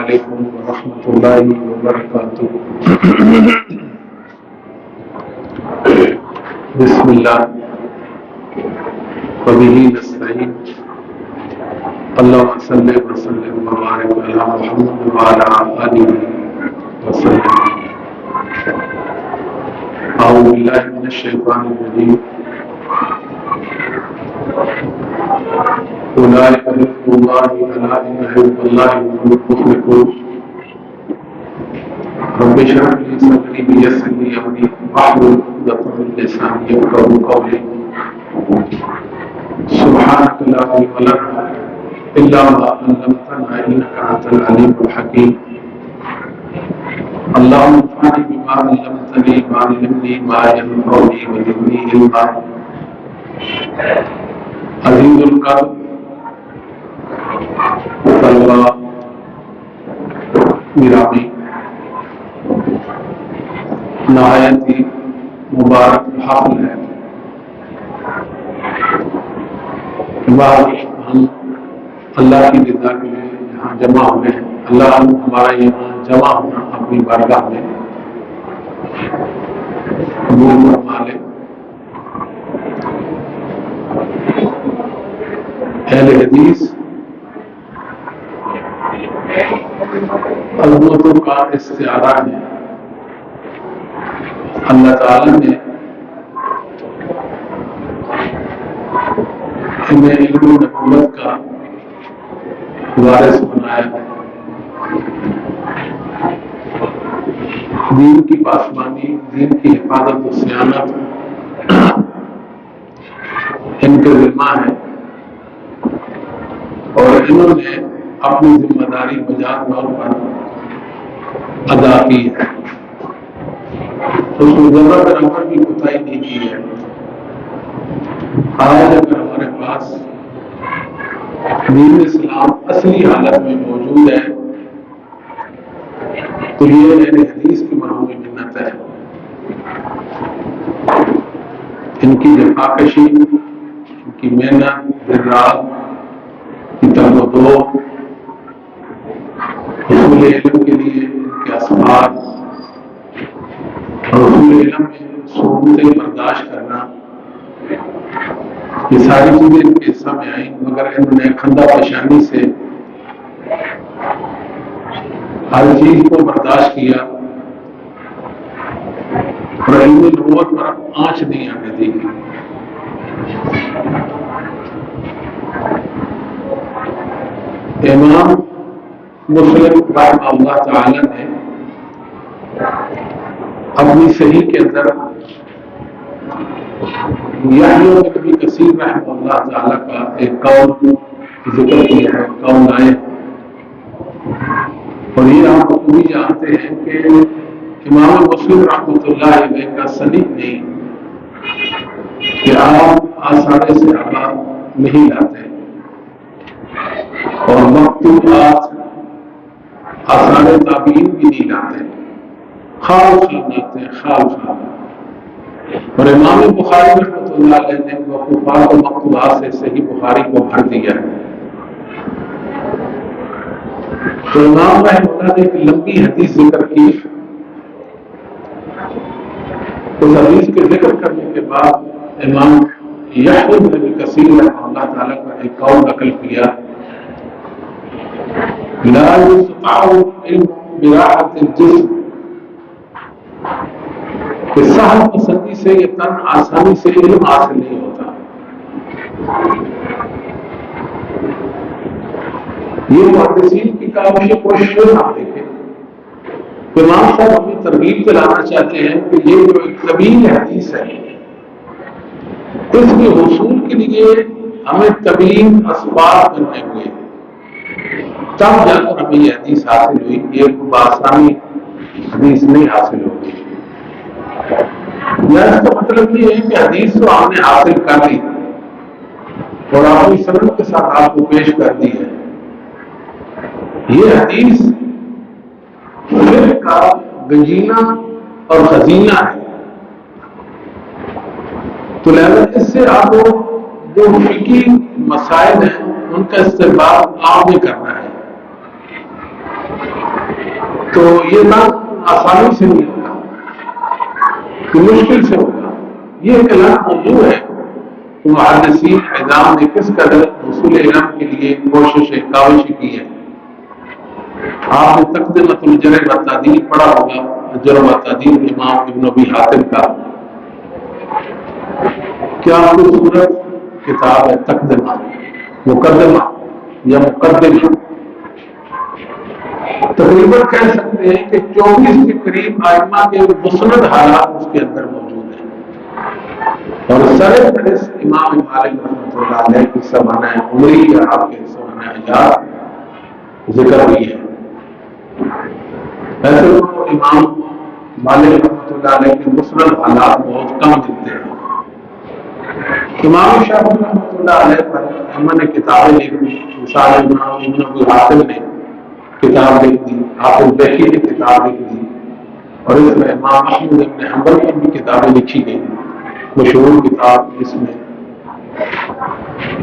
علیکم ورحمۃ اللہ وبرکاتہ۔ بسم اللہ وبہ نستعین، اللہم صلی وسلم وبارک علی محمد وعلی آلہ وسلم۔ اعوذ باللہ من الشیطان الرجیم، اولئک حزب اللہ الا ان حزب اللہ هم المفلحون۔ رب اشرح لي صدري ويسر لي امري واحلل عقدة من لساني يفقهوا قولي۔ سبحانك لا علم لنا الا ما علمتنا انك انت العليم الحكيم۔ اللهم انفعني بما علمتني وعلمني ما ينفعني وزدني علما۔ عزیز القلب طلبہ گرامی، نہایت ہی مبارک حفل ہے کہ بعد ہم اللہ کی رضا کے لیے یہاں جمع ہوئے ہیں۔ اللہ ہمارا یہاں جمع ہونا اپنی بارگاہ میں قبول فرما لے۔ اہل حدیث عظمتوں کا استعارہ ہے۔ اللہ تعالی نے انہیں علم و نبوت کا وارث بنایا ہے۔ دین کی پاسبانی، دین کی حفاظت و صیانت ان کے ذمہ ہے، اور انہوں نے اپنی ذمہ داری بجا طور پر ادا کی ہے، اس میں ذرہ برابر بھی کوتاہی نہیں کی ہے۔ آج اگر ہمارے پاس دین اسلام اصلی حالت میں موجود ہے تو یہ اہل حدیث کی مرحوم منت ہے۔ ان کی جفاکشی، ان کی محنت، دن رات کی طرف و دو، حصول علم کے لیے ان کے اسباب اور حصول علم میں صعوبتیں برداشت کرنا، یہ ساری چیزیں ان کے حصہ میں آئیں، مگر انہوں نے کھندہ پیشانی سے ہر چیز کو برداشت کیا اور علم نبوت پر آنچ نہیں آنے دی۔ امام مسلم رحمہ اللہ تعالی نے اپنی صحیح کے اندر یحییٰ بن ابی کثیر رحمہ اللہ تعالی کا ایک قول ذکر کیا ہے، قول آئے، اور یہ آپ بھی جانتے ہیں کہ امام مسلم رحمۃ اللہ علیہ کا سند نہیں کہ آپ آثار صحابہ نہیں لاتے اور مکتوبات آثار تابعین بھی نہیں لاتے، خال لاتے خال۔ اور امام بخاری رحمۃ اللہ علیہ نے موقوفات و مکتوبات سے صحیح بخاری کو بھر دیا ہے۔ تو امام رحمۃ اللہ نے ایک لمبی حدیث ذکر کی، اس حدیث کے ذکر کرنے کے بعد امام یحییٰ بن ابی کثیر رحمہ اللہ تعالیٰ کا ایک قول نقل کیا، لا یستطاع العلم براحة الجسم، کہ سہل پسندی سے یہ تن آسانی سے علم حاصل نہیں ہوتا۔ یہ محدثین کی کاوش کوشش نہ دیکھیں، امام صاحب اپنی ترغیب دلانا چاہتے ہیں کہ یہ جو ایک طویل حدیث ہے، اس کے حصول کے لیے ہمیں طویل اسباب کرنے ہوئے، تب جا کر ہمیں یہ حدیث حاصل ہوئی، یہ بآسانی حدیث نہیں حاصل ہوگی۔ یا اس کا مطلب یہ ہے کہ حدیث تو آپ نے حاصل کر لی اور اپنی سند کے ساتھ آپ کو پیش کر دی ہے، یہ حدیث فقہ کا گنجینہ اور خزینہ ہے، تو لہذا اس سے آپ کو جو فقہی مسائل ہیں ان کا استنباط آپ نے کرنا ہے۔ تو یہ نام آسانی سے نہیں ہوگا، مشکل سے ہوگا۔ یہ ایک الگ موضوع ہے کہ محدثین نظام نے کس قدر حصول علم کے لیے کوششیں کاوشیں کی ہے۔ آپ نے تقدمۃ الجرح و تعدیل پڑھا ہوگا، جرح و تعدیل امام ابن ابی حاتم کا، کیا خوبصورت کتاب ہے تقدمہ، مقدمہ یا مقدمہ۔ تقریباً کہہ سکتے ہیں کہ 24 کے قریب ائمہ کے مسند حالات اس کے اندر موجود ہیں، اور سر فہرست امام مالک رحمۃ اللہ علیہ کی سوانح عمری یا آپ کے سوانح حیات ذکر ہوئی ہے۔ ویسے تو امام مالک رحمۃ اللہ علیہ کے مسند حالات بہت کم ملتے ہیں۔ امام شافعی رحمۃ اللہ علیہ پر ائمہ نے کتابیں لکھی، مثال امام ابن ابی حاتم نے کتاب لکھ دی، حافظ بیہقی نے کتاب لکھ دی، اور اس میں امام احمد بن حنبل کی بھی کتابیں لکھی گئی، مشہور کتاب اس میں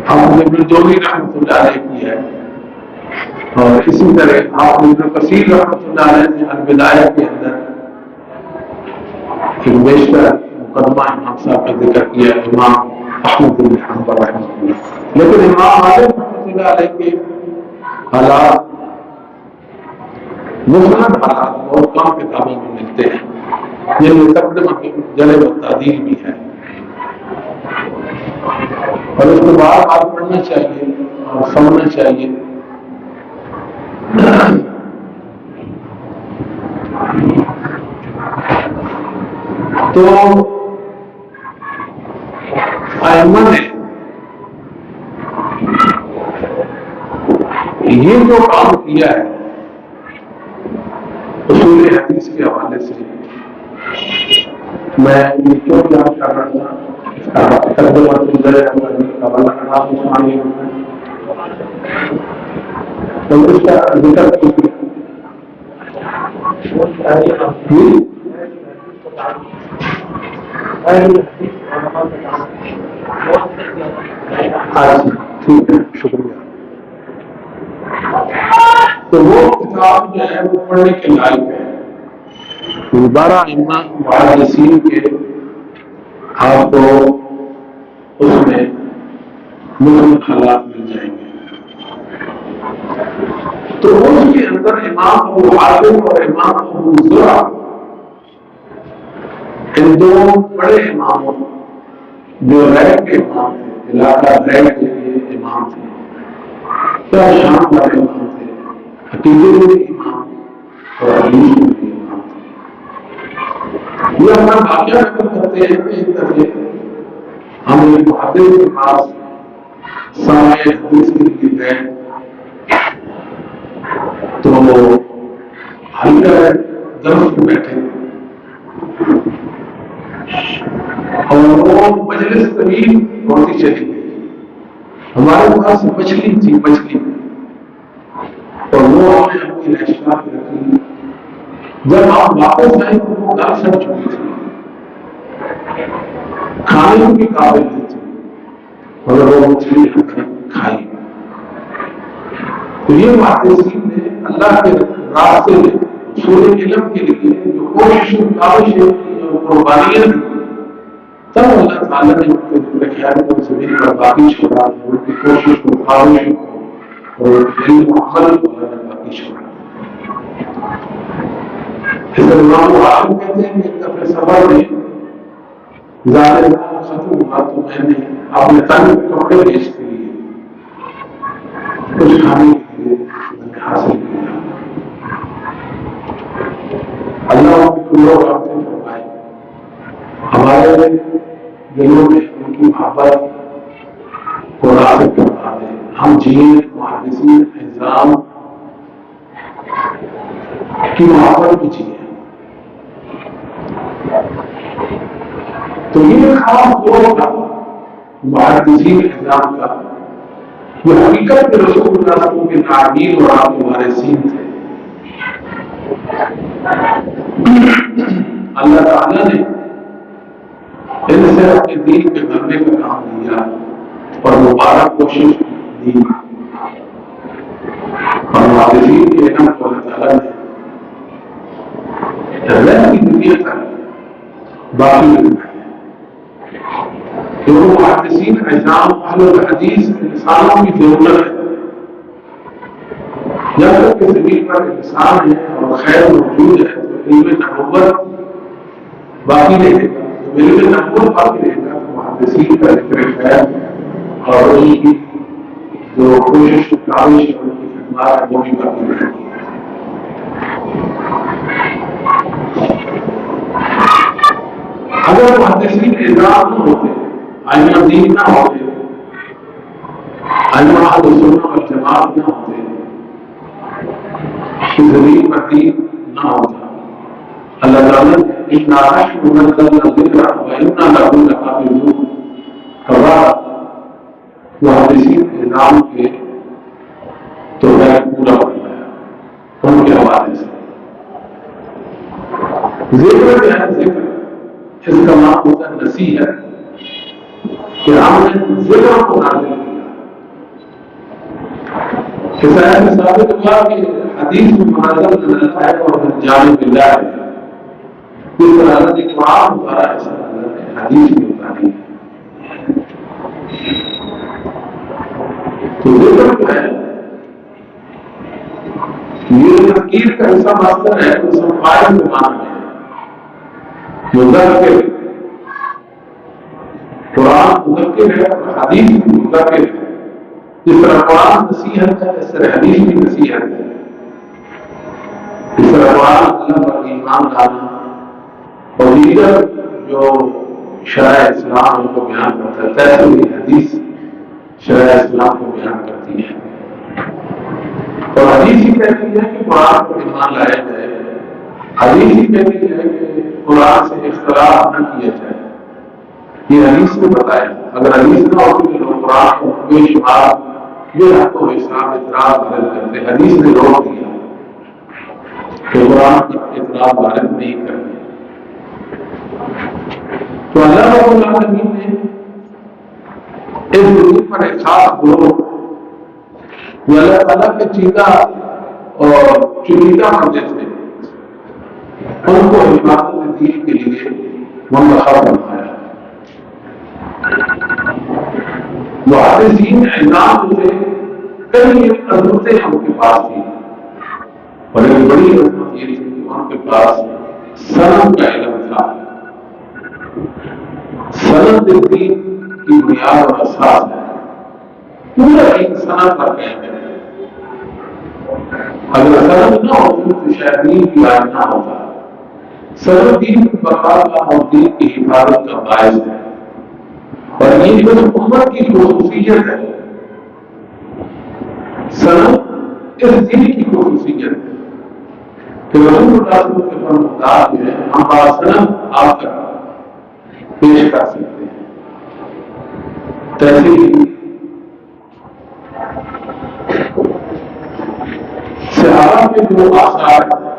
حافظ ابن جوزی رحمۃ اللہ علیہ کی ہے، اور اسی طرح حافظ ابن کثیر رحمۃ اللہ علیہ نے البدایہ کے اندر ایک بیشتر مقدمہ امام صاحب کا ذکر کیا امام احمد بن حنبل رحمۃ اللہ۔ لیکن امام مالک رحمۃ اللہ علیہ کے حالات، مسند حالات بہت کم کتابوں میں ملتے ہیں، جن میں تقدمہ جرح و تعدیل بھی ہے، اور اس کو بار بار پڑھنا چاہیے اور سمجھنا چاہیے۔ تو ائمہ نے یہ جو کام کیا ہے اصول حدیث کے حوالے سے، میں یہ کیوں بیان کر رہا تھا، اس کا تقدمہ الجرح و تعدیل کا حوالہ خراب عثمانی ہوتا ہے، تو اس کا ذکر کیا ٹھیک ہے، شکریہ۔ تو وہ کتاب جو ہے وہ پڑھنے کے لائق ہے، 12 ائمہ محدثین کے آپ کو اس میں مختلف حالات مل جائیں گے۔ تو اس کے اندر امام ابو حاتم اور امام ابو زرع، ان دو بڑے اماموں جو ریڈ کے امام تھے، علاقہ ریڈ کے لیے امام تھے، کیا شان والے امام تھے، عقیدے میں بھی امام اور حدیث میں بھی امام تھے۔ یہ ہمارا واقعہ نقل کرتے ہیں کہ ایک دفعہ ہم ایک محدث کے پاس سامع حدیث کے لیے گئے، تو وہ ہلکا درس میں بیٹھے اور وہ مجلس طویل ہوتی چلی گئی۔ ہمارے پاس مچھلی تھی، مچھلی، اور وہ ہم نے اپنی ریشتہ رکھی۔ جب ہم واپس آئے تو وہ گل سڑ چکی تھی، کھانے کی قابل نہیں تھی، مگر وہ مچھلی کھائی۔ تو یہ محدثین نے اللہ کے راستے میں اصول علم کے لیے جو کوششیں کاوشیں قربانیاں دی، تب اللہ تعالیٰ نے ان کے خیال کو زمین پر باقی چھوڑا، ان کی کوشش کو، کاوش کو اور علم و عمل کو اللہ نے باقی چھوڑا۔ اس امام حاتم کہتے ہیں کہ ایک دفعہ سفر میں ظاہر ختم ہوا تو میں نے اپنے تن کے کپڑے بیچ کے لیے کچھ کھانے کے لیے حاصل کیا۔ اللہ ان کی کلو رابطے فرمائے، ہمارے دلوں میں ان کی محبت کو راسک کروا دے، ہم جیئیں محدثین نظام کی محبت بھی جیئیں۔ تو یہ خاص دور تھا محدثین نظام کا، وہ حقیقت کے رسول اللہ صلی اللہ علیہ وسلم کے تعبیر اور آپ کے وارثین تھے۔ اللہ تعالیٰ نے ان سے اپنے دین کے بننے کا کام دیا اور مبارک کوشش دی، اور محدثین کے علم کو اللہ تعالیٰ نے دنیا تک باقی رکھنا ہے. کیونکہ محدثین عظام اہل الحدیث انسانوں کی ضرورت ہے. جب تک کہ زمین پر انسان ہے اور خیر موجود ہے تو علم نبوت باقی رہے گا. جب علم نبوت باقی رہے گا تو محدثین کا ذکر خیر اور ان کی جو کوشش کاوش اور ان کی خدمات وہ بھی باقی رہے گی. اگر محدثین عظام نہ ہوتے، ائمہ دین نہ ہوتے، ائمہ اہل سنت والجماعت نہ ہوتے، زمین پر دین نہ ہوتا. اللہ تعالیٰ نے اِنَّا نَحْنُ نَزَّلْنَا الذِّكْرَ وَإِنَّا لَهُ لَحَافِظُونَ کہا محدثین عظام کے تو ہے پورا ہو گیا ان کے حوالے سے. ذکر کیا ہے؟ ذکر اس کا نام ہوتا ہے نصیحت، کہ ہم نے ذکر کو نازل کیا. اس آیت میں ثابت ہوا کہ حدیث میں منازل نزل ہے اور جانب اللہ ہے. اس طرح اللہ نے قرآن اتارا ہے، اللہ نے حدیث میں اتاری ہے. تو ذکر جو ہے یہ تذکیر کا حصہ ماستر ہے. اس میں فائل کے معنی میں مذکر، قرآن مذکر ہے اور حدیث بھی مذکر ہے. جس طرح قرآن نصیحت ہے اس طرح حدیث بھی نصیحت ہے. اس طرح قرآن اللہ پر ایمان لانا اور دیگر جو شرائع اسلام ان کو بیان کرتا ہے، تیسے بھی حدیث شرائع اسلام کو بیان کرتی ہے. اور حدیث ہی کہتی ہے کہ قرآن پر ایمان لایا جائے. حدیث ہی کہتی ہے کہ قرآن سے اختلاف نہ کیا جائے. یہ حدیث نے بتایا. اگر حدیث نہ ہوتی تو قرآن کو بے شمار یہ حق و حساب اعتراض وارد کرتے. حدیث نے روک دیا کہ قرآن کا اعتراض وارد نہیں کرتے. تو اللہ رب العالمین نے اس زمین پر ایک خاص گروہ جو اللہ تعالیٰ کے چیدہ اور چنیدہ بندے تھے ان کو حفاظت دین کے لیے منتخب بنایا. محدثین عظام سے کئی عظمتیں ان کے پاس تھی اور ایک بڑی عظمت یہ تھی کہ ان کے پاس سند کا علم تھا. سند دین کی بنیاد اور اساس ہے. پورا ایک سند پر قائم ہے. اگر سند نہ ہوتی تو شاید دین کی بات نہ ہوتا. سند دین کی بقا کا اور دین کی حفاظت کا باعث ہے. اور یہ جو امت کی خصوصیت ہے، سند اس دین کی خصوصیت ہے کہ رسول اللہ صلی اللہ علیہ وسلم کے فرمودات جو ہے ہم باسند آپ تک پیش کر سکتے ہیں. تیسے ہی صحابہ کے جو آثار ہیں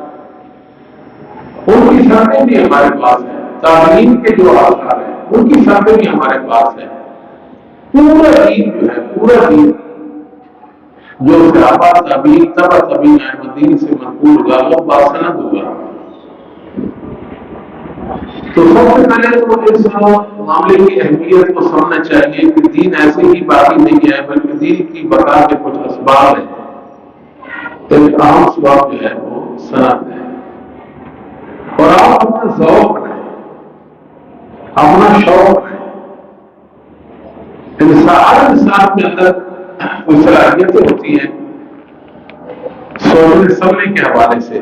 ان کی سندیں بھی ہمارے پاس ہیں. تابعین کے جو آثار ہیں ان کی سندیں بھی ہمارے پاس ہیں. پورا دین جو ہے، پورا دین جو صحابہ تابعین تبع تابعین ائمہ دین سے منقول ہوگا وہ باسند ہوگا. تو سب سے پہلے تو اس معاملے کی اہمیت کو سمجھنا چاہیے کہ دین ایسے ہی باقی نہیں ہے بلکہ دین کی بقا کے کچھ اسباب ہیں. ایک اہم اسباب جو ہے وہ سند ہے. اور آپ اپنا ذوق بنائیں، اپنا شوق بنائیں. ہر انسان کے اندر کچھ صلاحیتیں ہوتی ہیں سوچنے سمجھنے کے حوالے سے.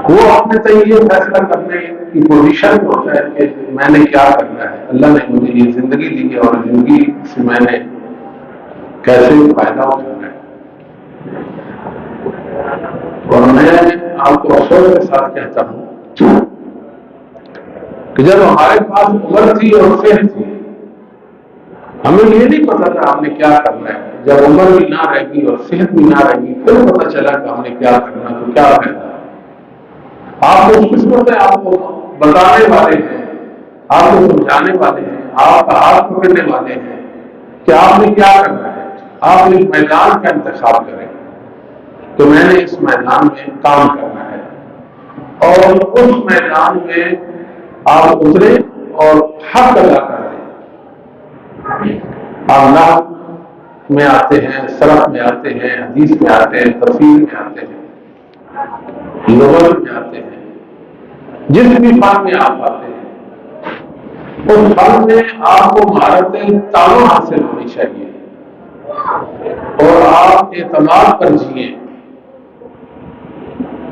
وہ اپنے تئیں فیصلہ کرنے کی پوزیشن میں ہوتا ہے کہ میں نے کیا کرنا ہے. اللہ نے مجھے یہ زندگی دی ہے اور زندگی سے میں نے کیسے فائدہ اٹھانا ہے. اور میں آپ کو افسوس کے ساتھ کہتا ہوں کہ جب ہمارے پاس عمر تھی اور صحت تھی ہمیں یہ نہیں پتا تھا ہم نے کیا کرنا ہے. جب عمر بھی نہ رہے گی اور صحت بھی نہ رہے گی پھر پتا چلا کہ ہم نے کیا کرنا تو کیا کرنا. آپ کو قسمت ہے، آپ کو بتانے والے ہیں، آپ کو سمجھانے والے ہیں، آپ کا ہاتھ پکڑنے والے ہیں کہ آپ نے کیا کرنا ہے. آپ ایک میدان کا انتخاب کریں تو میں نے اس میدان میں کام کرنا ہے. اور اس میدان میں آپ اترے اور حق ادا کر دیں. آپ نحو میں آتے ہیں، صرف میں آتے ہیں، حدیث میں آتے ہیں، تفسیر میں آتے ہیں، لغت میں آتے ہیں، جس بھی فن میں آپ آتے ہیں اس فن میں آپ کو مہارتیں تعلق حاصل ہونی چاہیے اور آپ اعتماد پر جیئیں.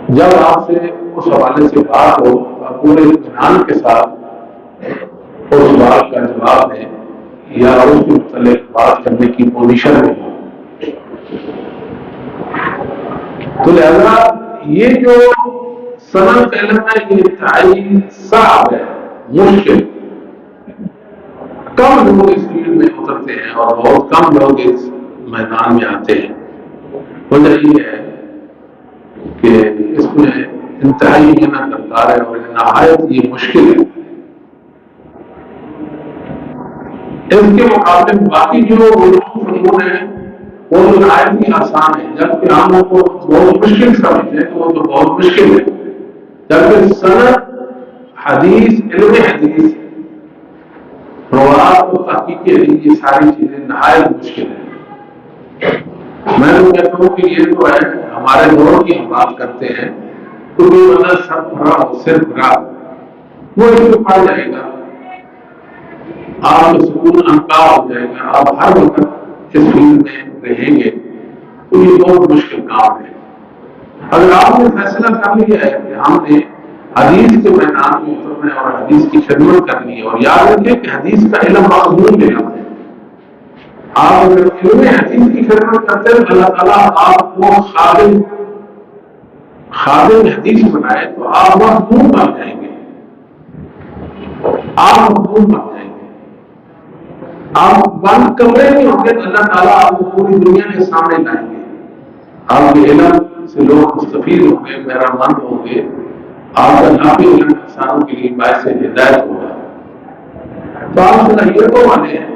جب آپ سے اس حوالے سے بات ہو تو آپ پورے اطمینان کے ساتھ اس بات کا جواب دیں یا اس کے متعلق بات کرنے کی پوزیشن میں ہو. تو لہذا یہ جو سند کا علم ہے یہ انتہائی صعب ہے، مشکل. کم لوگ اس فیلڈ میں اترتے ہیں اور بہت کم لوگ اس میدان میں آتے ہیں. وجہ یہ ہے کہ اس میں انتہائی محنت درکار ہے اور نہایت یہ مشکل ہے. اس کے مقابلے میں باقی جو علوم فنون ہیں وہ تو نہایت ہی آسان ہے، جبکہ ہم کو بہت مشکل سمجھتے ہیں تو وہ تو بہت مشکل ہے. جبکہ سند، حدیث، علم حدیث، روایات اور تحقیق حدیث یہ ساری چیزیں نہایت مشکل ہیں. میں تو کہتا ہوں کہ یہ تو ہے ہمارے دور کی ہم بات کرتے ہیں تو کوئی بندہ صرف وہ اس میں پڑ جائے گا، آپ سکون انکا ہو جائے گا، آپ ہر وقت اس فیلڈ میں رہیں گے تو یہ بہت مشکل کام ہے. اگر آپ نے فیصلہ کر لیا ہے کہ ہم نے حدیث کے میدان میں اترنا ہے اور حدیث کی خدمت کرنی ہے، اور یاد رکھیں کہ حدیث کا علم مضمون علم ہے. آپ اگر علم حدیث کی خدمت کرتے ہیں اللہ تعالیٰ آپ کو خادم حدیث بنائے تو آپ مضمون بن جائیں گے. آپ مضمون بن جائیں گے. آپ بند کمرے میں ہوں گے تو اللہ تعالیٰ آپ کو پوری دنیا کے سامنے لائیں گے. آپ کے علم سے لوگ مستفید ہوں گے، میرا مند ہوں گے. آپ کا نافع علم انسانوں کے لیے باعث ہدایت ہوگا. تو آپ صلاحیتوں والے ہیں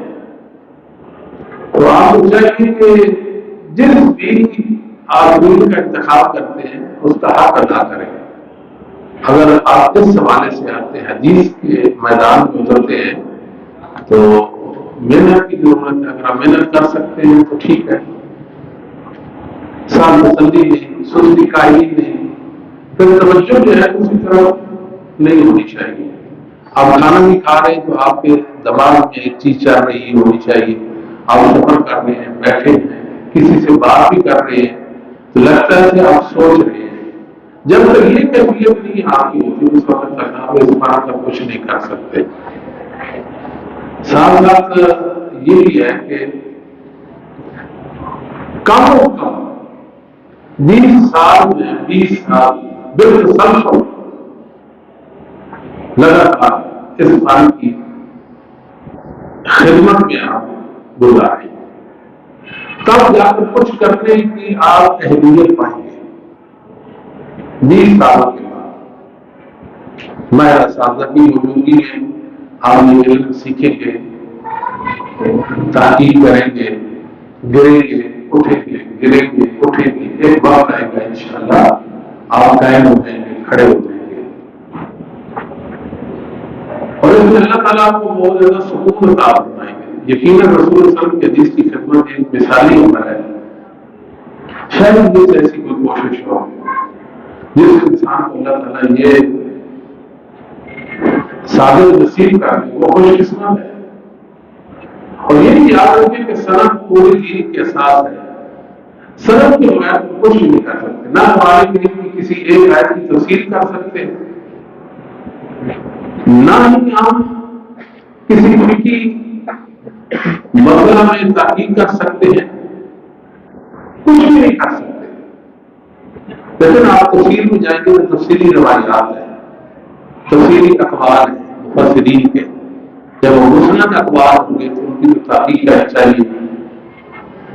تو آپ کو چاہیے کہ جس بھی آدمی کا انتخاب کرتے ہیں اس کا حق ادا کریں. اگر آپ اس حوالے سے آتے ہیں حدیث کے میدان میں اترتے ہیں تو محنت کی ضرورت ہے. اگر آپ محنت کر سکتے ہیں تو ٹھیک ہے، سال تسلی نہیں، سستی کاہلی نہیں، پھر توجہ جو ہے اسی طرف نہیں ہونی چاہیے. آپ کھانا بھی کھا رہے ہیں تو آپ کے دماغ میں ایک چیز چل رہی ہونی چاہیے. آپ سفر کر رہے ہیں، بیٹھے ہیں، کسی سے بات بھی کر رہے ہیں تو لگتا ہے کہ آپ سوچ رہے ہیں. جب تک یہ کیفیت نہیں آتی ہوتی اس وقت تک آپ اس بات کا کچھ نہیں کر سکتے. ساتھ ساتھ یہ بھی ہے کہ کم و کم 20 سال میں 20 سال بالکل لگاتار اس فن کی خدمت میں آپ گزاریں، تب جا کر کچھ کرنے کی آپ اہلیت پائیں گے. 20 سالوں کے بعد ماہر اساتذہ کی موجودگی میں آپ یہ علم سیکھیں گے، تحقیق کریں گے، گریں گے اٹھیں گے، گریں گے اٹھیں گے. ایک وقت آئے گا انشاءاللہ آپ قائم ہو جائیں گے، کھڑے ہو جائیں گے. اور اس میں اللہ تعالیٰ آپ کو بہت زیادہ سکون عطا فرمائیں گے. یقیناً رسول صلی اللہ علیہ وسلم کی حدیث کی خدمت ایک مثالی عمل ہے. شاید مجھ سے ایسی کوئی کوشش ہو جس انسان کو اللہ تعالیٰ یہ سادہ نصیب کر دے وہ خوش قسمت ہے. اور یہ بھی یاد رکھیں کہ سند پوری دین کے اساس ہے. سند کے بغیر کچھ نہیں کر سکتے. نہ ہمارے دین کی کسی ایک آیت کی تفسیر کر سکتے، نہ ہی ہم کسی فقہی مسئلہ میں تحقیق کر سکتے ہیں، کچھ بھی نہیں کر سکتے. لیکن آپ تفسیر میں جائیں گے تو تفصیلی روایات ہیں، تفصیلی اقوال ہیں مفسرین کے. جب وہ مسند اقوال ہوں گے تو ان کی تحقیق کرنی چاہیے.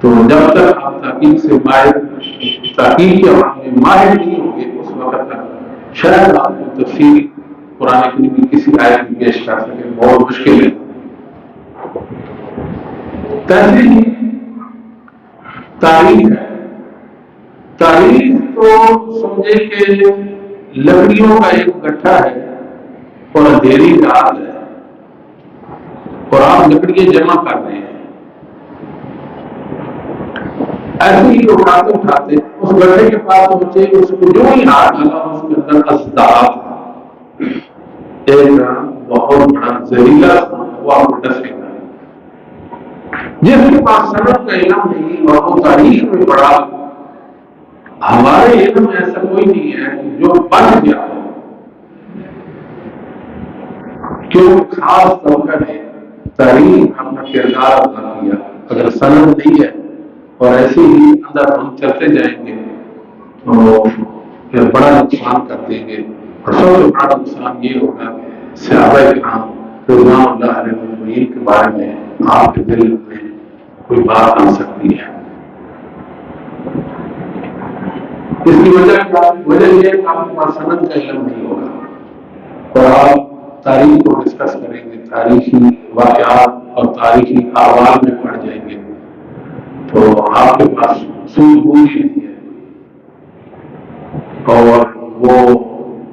تو جب تک آپ تحقیق سے تحقیق کے ماہر نہیں ہوں گے اس وقت تک شاید آپ کو تفسیر قرآن کریم کی کسی آیت میں پیش کر سکے. بہت مشکل ہے. تحریر تاریخ ہے. تاریخ تو سمجھے کہ لکڑیوں کا ایک گٹھا ہے اور اندھیری رات ہے اور آپ لکڑیاں جمع کر رہے ہیں، ایسے ہی اٹھاتے اٹھاتے اس گڈھے کے پاس پہنچے، اس کو جو ہی ہاتھ ڈالا اس کے اندر اژدہا تھا، ایک بہت بڑا زہریلا وہ آپ کو ڈسے گا، جس کے پاس سند کا علم نہیں اور وہ تاریخ میں پڑا۔ ہمارے علم میں ایسا کوئی نہیں ہے جو بچ گیا ہو، کیوں خاص طبقہ نے تاریخ اپنا کردار ادا کیا۔ اگر سند نہیں ہے اور ایسے ہی اندر ہم چلتے جائیں گے تو پھر بڑا نقصان کر دیں گے، اور سب سے بڑا نقصان یہ ہوگا کہ صحابہ کرام رضوان اللہ علیہ مجمعین کے بارے میں آپ کے دل میں کوئی بات آ سکتی ہے۔ اس کی وجہ یہ ہے کہ آپ کے پاس سند کا علم نہیں ہوگا اور آپ تاریخ کو ڈسکس کریں گے، تاریخی واقعات اور تاریخی احوال میں پڑ جائیں گے تو آپ کے پاس سوجھ بوجھ ہی نہیں ہے، اور وہ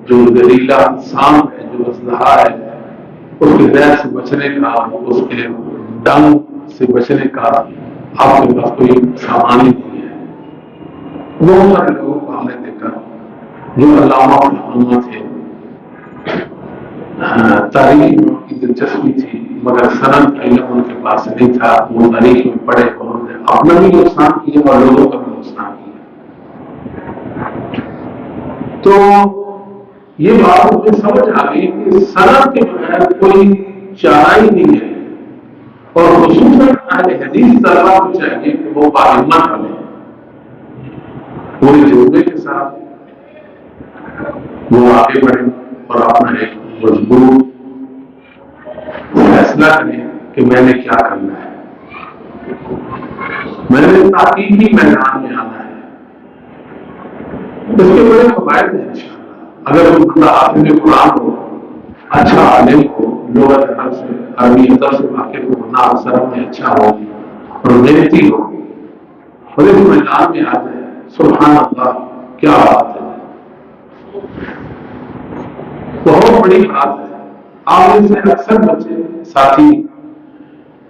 جو زہریلا سانپ ہے، جو اژدہا ہے، اس کے زہر سے بچنے کا، اس کے ڈنگ سے بچنے کا آپ کے پاس کوئی سامان ہی نہیں ہے۔ بہت سارے لوگوں کو ہم نے دیکھا جو علامہ تھے، تاریخ میں ان کی دلچسپی تھی مگر سند کا علم ان کے پاس نہیں تھا، وہ تاریخ میں پڑھے، انہوں نے اپنا بھی نقصان کیا اور لوگوں کا بھی نقصان کیا۔ تو یہ بات مجھے سمجھ آ گئی کہ سند کے بغیر کوئی چارہ ہی نہیں ہے، اور خصوصاً اہل حدیث طلبہ کو چاہیے کہ وہ باہمت بنے، پورے جذبے کے ساتھ وہ آگے بڑھیں اور اپنا ایک مضبوط فیصلہ کریں کہ میں نے کیا کرنا ہے، میں نے تحقیقی میدان میں آنا ہے۔ اس کے بڑے فوائد ہیں انشاءاللہ۔ اگر کوئی بندہ حافظ قرآن ہو، اچھا عالم ہو، لغت عرب سے عربی ادب سے واقف ہو، نحو صرف میں اچھا ہو اور محنتی ہو اور اس میدان میں آ جائے، سبحان اللہ کیا بات ہے، بہت بڑی بات ہے۔ آپ ان سے اکثر بچے ساتھی،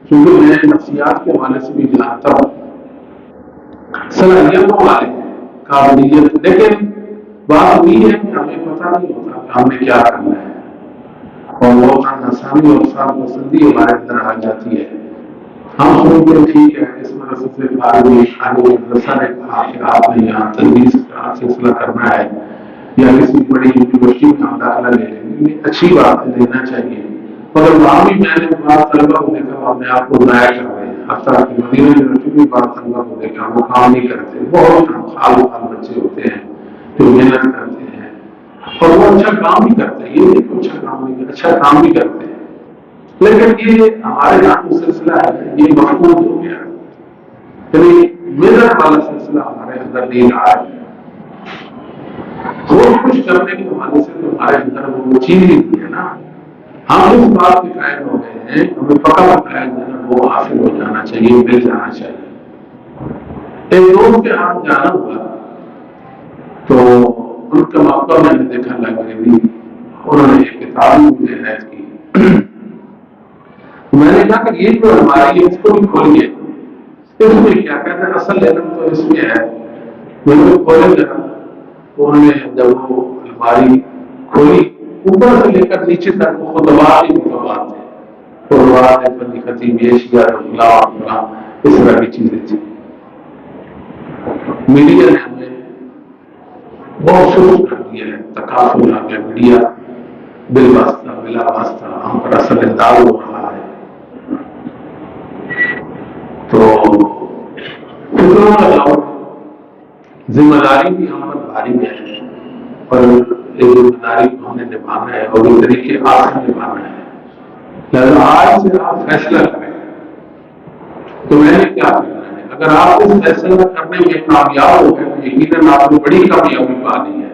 کیونکہ میں نفسیات کے حوالے سے بھی جانتا ہوں، صلاحیتوں والے ہیں، قابلیت، لیکن بات یہ ہے کہ ہمیں پتہ نہیں ہوتا کہ ہم نے کیا کرنا ہے، اور وہ آسانی اور صاف پسندی ہمارے اندر آ جاتی ہے۔ ہم سوچتے ہیں ٹھیک ہے، اس مدرسے سے مدرسہ نے کہا کہ آپ نے یہاں تدریس کا سلسلہ کرنا ہے یا کسی بڑی یونیورسٹی میں ہم داخلہ لے لیں گے، یہ اچھی بات ہے، لینا چاہیے، مگر وہاں بھی میں نے بعض طلبہ کو دیکھا اپنے آپ کو ضائع کر رہے ہیں، حتیٰ کہ مدینہ یونیورسٹی میں بعض طلبہ کو دیکھا وہ کام نہیں کرتے، بہت خال بچے ہوتے ہیں جو محنت کرتے ہیں اور وہ اچھا کام بھی کرتے ہیں، یہ نہیں کہ اچھا کام نہیں کرتے، اچھا کام بھی کرتے ہیں، لیکن یہ ہمارے یہاں جو سلسلہ ہے یہ مفقود ہو گیا، یعنی محنت والا سلسلہ ہمارے اندر نہیں رہا ہے۔ روز کچھ کرنے کے حوالے سے تو ہمارے اندر وہ چیز ہی نہیں ہے نا، ہم اس بات کے قائم ہو گئے ہیں، ہمیں پکا پکایا جانا وہ حاصل ہو جانا چاہیے، مل جانا چاہیے۔ ایک دوست کے ہاتھ جانا ہوا تو ان کا موقع میں نے دیکھا لائبریری، انہوں نے ایک کتاب مجھے عنایت کی، میں نے کہا کہ یہ جو ہماری اس کو بھی کھولیے، اس میں کیا کہتے ہیں، اصل علم تو اس میں ہے، میں نے کھولے جا، انہوں نے جب وہ الماری کھولی اوپر سے لے کر نیچے تک وہ خطبات ہی خطبات تھے، خطبات فنی خطیب ایشیا اس طرح کی چیزیں تھیں۔ میڈیا نے ہمیں بہت شروع کر دیا ہے، تکافل آ گیا، میڈیا بل واسطہ بلا واسطہ ہم پر اثر انداز ہو رہا ہے، تو فکروں کا لاؤ، ذمہ داری بھی ہم پر بھاری ہے، اور یہ ذمہ داری کو ہم نے نبھانا ہے اور اس طریقے آسان نبھانا ہے۔ لہذا آج سے آپ فیصلہ کریں تو میں نے کیا کرنا ہے، اگر آپ اس فیصلہ کرنے میں کامیاب ہو گئے تو یقیناً آپ نے بڑی کامیابی پا لی ہے،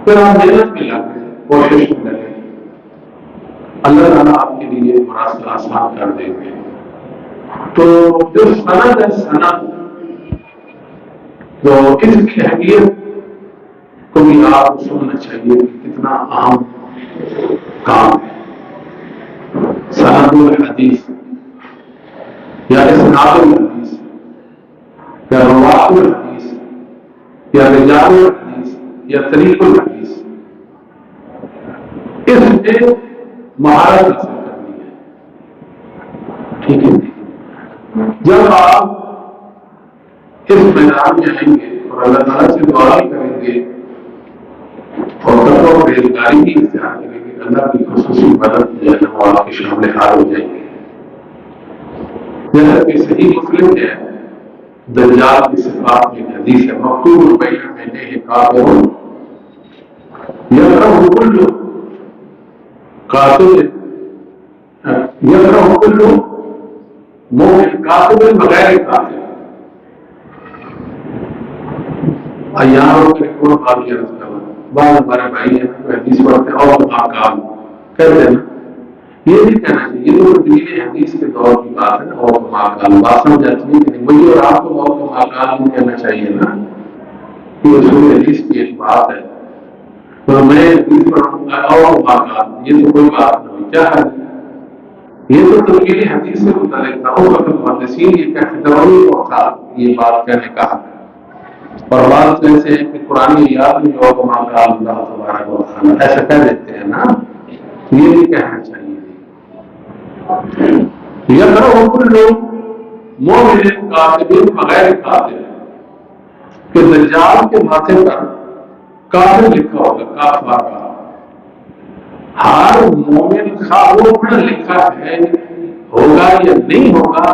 پھر آپ محنت میں لگے، کوشش میں لگے، اللہ تعالیٰ آپ کے لیے راستہ آسان کر دیں گے۔ تو جو سند ہے، سند تو اس کی اہمیت کو بھی آپ کو سننا چاہیے کہ کتنا اہم کام ہے. سند الحدیث یا اسناد الحدیث یا روات الحدیث یا رجال الحدیث یا طریق الحدیث، اس میں مہارت حاصل کرنی ہے. ٹھیک ہے، جب آپ اس میدان میں آئیں گے اور اللہ تعالیٰ سے دعا کریں گے اور تقویٰ و پرہیزگاری بھی اختیار کریں گے، اللہ کی خصوصی مدد جو ہے نا وہ آپ کے شامل حال ہو جائیں گے. جیسا کہ صحیح مسلم ہے، دجال کی صفات میں حدیث ہے، مکتوب بین عینیہ کافر یکرہ کل قاتل یکرہ کل مومن قاتل بغیر قاتل. یہاں پر ایک اور بات یہ رکھتا ہوں، بعض ہمارے بھائی ہیں حدیث پڑھتے ہیں اور مقام کہتے ہیں نا، یہ نہیں کہنا چاہیے، یہ تو تبدیل حدیث کے دور کی بات ہے نا، اور مقام بات سمجھ جاتی ہے کہ مجھے اور آپ کو اور مقام نہیں کہنا چاہیے نا، یہ رسول حدیث کی ایک بات ہے. تو میں حدیث پڑھوں گا اور مقام، یہ تو کوئی بات نہیں. کیا ہے یہ تو تبدیل حدیث سے متعلق تھا، اس وقت محدثین یہ کہتے تھا یہ بات کہنے کا حق. اور بات تو ایسے ہے کہ قرآن یاد میں جو مقام اللہ تبارک و تعالیٰ ایسا کہہ دیتے ہیں نا، یہ نہیں کہنا چاہیے. یکرہ کل مومن قاتل بغیر قاتل، کہ دجال کے ماتھے پر کافر لکھا ہوگا، کافر. ہر مومن خواہ وہ پڑھا لکھا ہے ہوگا یا نہیں ہوگا،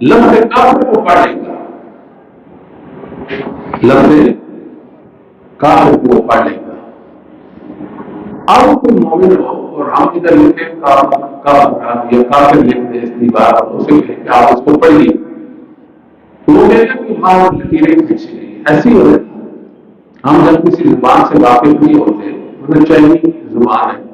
لفظ کافر کو پڑھے گا، لفظ کافر کو پڑھ لے گا. اب کوئی مومن ہو اور ہم ادھر لکھے کافر یا کافر لکھتے اس کی بات، اسے کہ آپ اس کو پڑھیے، تو وہ کہتے ہیں کہ ہمارا لکیریں کھینچی گئی. ایسی ہو رہی ہم جب کسی زبان سے واقف نہیں ہوتے، مطلب چائنی زبان ہے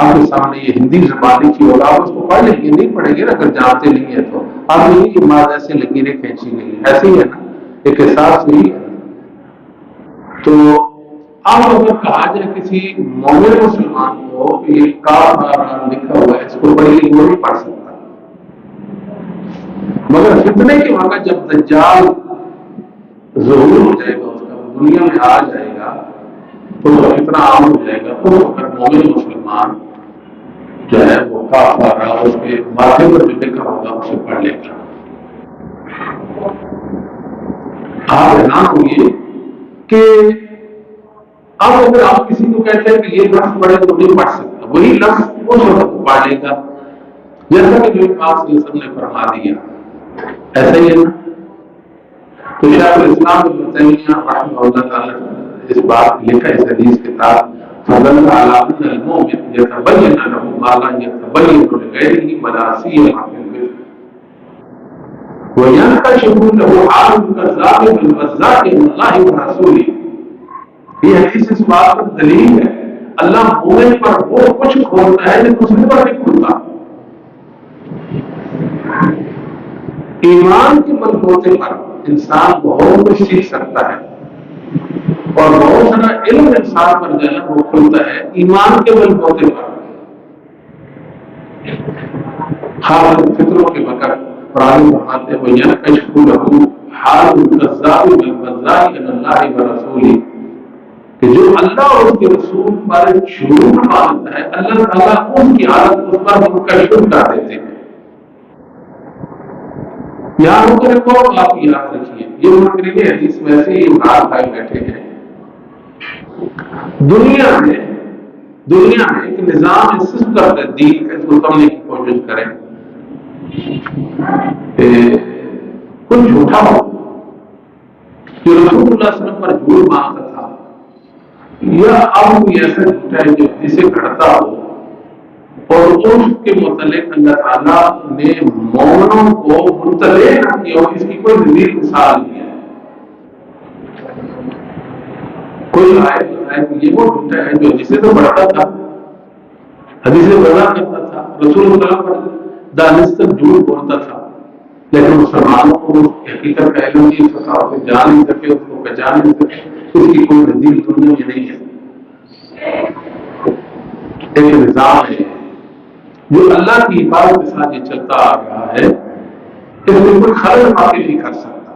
آپ کے سامنے، یہ ہندی زبان لکھی ہوگا، آپ اس کو پڑھ لیں گے، نہیں پڑھیں گے نا اگر جانتے نہیں ہیں تو. آپ نہیں کہ ہمارا ایسے لکیریں کھینچی گئی، ایسے ہی ہے نا، ایک احساس نہیں ہے. تو اب اگر کہا جائے کسی مومن مسلمان کو کہ یہ کافر لکھا ہوا ہے اس کو پڑھیے، وہ نہیں پڑھ سکتا. مگر فتنے کے وقت جب دجال ظہور ہو جائے گا، اس کا دنیا میں آ جائے گا تو وہ اتنا عام ہو جائے گا، تو اگر مومن مسلمان جو ہے وہ کافر اس کے ماتھے پر جو لکھا ہوگا اسے پڑھ لے گا. آپ حیران ہوئیے کہ اب اگر آپ کسی کو کہتے ہیں کہ یہ لفظ پڑھے تو نہیں پڑھ سکتا، وہی لفظ اس وقت پڑھ لے گا جیسا کہ جو آپ نے فرما دیا. ایسا ہی ہے نا. تو شیخ الاسلام ابن تیمیہ رحمہ اللہ تعالیٰ اس بات لکھا اس حدیث کے ساتھ، فضل علی المؤمن یتبین له ما لا یتبین لغیرہ مناسیہ وینکشف له حال الکذاب بالبذاء من اللہ ورسولہ. یہ حدیث اس بات پر دلیل ہے اللہ مومن پر وہ کچھ کھولتا ہے جو دوسرے پر نہیں کھولتا. ایمان کے بلبوتے پر انسان بہت کچھ سیکھ سکتا ہے اور بہت سارا علم انسان پر جو ہے وہ کھلتا ہے ایمان کے بلبوتے پر. خاص فطروں کے وقت قرآن فرماتے ہیں وَيَنْكَشْفُ لَهُ حَالُ الْكَذَّابِ بِالْبَذَّاءِ إِلَى اللَّهِ وَرَسُولِهِ، کہ جو اللہ اور اس کے رسول پر جھوٹ مانتا ہے اللہ تعالیٰ اس کی حالت اس پر منکشف کر دیتے ہیں. یہاں رکنے کو آپ یاد رکھیے، یہ منکرین حدیث میں سے یہ بات بھائی بیٹھے ہیں. دنیا میں ایک نظام سسٹ کرتے دین کا اس کو سمجھنے کی کوشش کریں کہ کچھ جھوٹا ہو جو رسول اللہ صلی اللہ علیہ وسلم پر جھوٹ مانگتا تھا، یا اب کوئی ایسا جھوٹا ہے جو جسے گھڑتا ہو اور اس کے متعلق اللہ تعالیٰ نے مومنوں کو مطلع نہ کیا ہو، اس کی کوئی نظیر مثال نہیں ہے. کوئی آئے بتائے کہ یہ وہ جھوٹا ہے جو جسے تو بڑھتا تھا، حدیث بڑھا کرتا تھا، رسول اللہ پر دانستہ جھوٹ بولتا تھا، لیکن مسلمانوں کو حقیقت کا علم نہیں تھا، اسے جان نہیں سکے، اس کو پہچان نہیں سکے. اس کی کوئی نظیر دنیا میں نہیں ہے. ایک نظام ہے جو اللہ کی حفاظت کے ساتھ یہ چلتا آ رہا ہے، اس میں کوئی خلل واقع نہیں کر سکتا،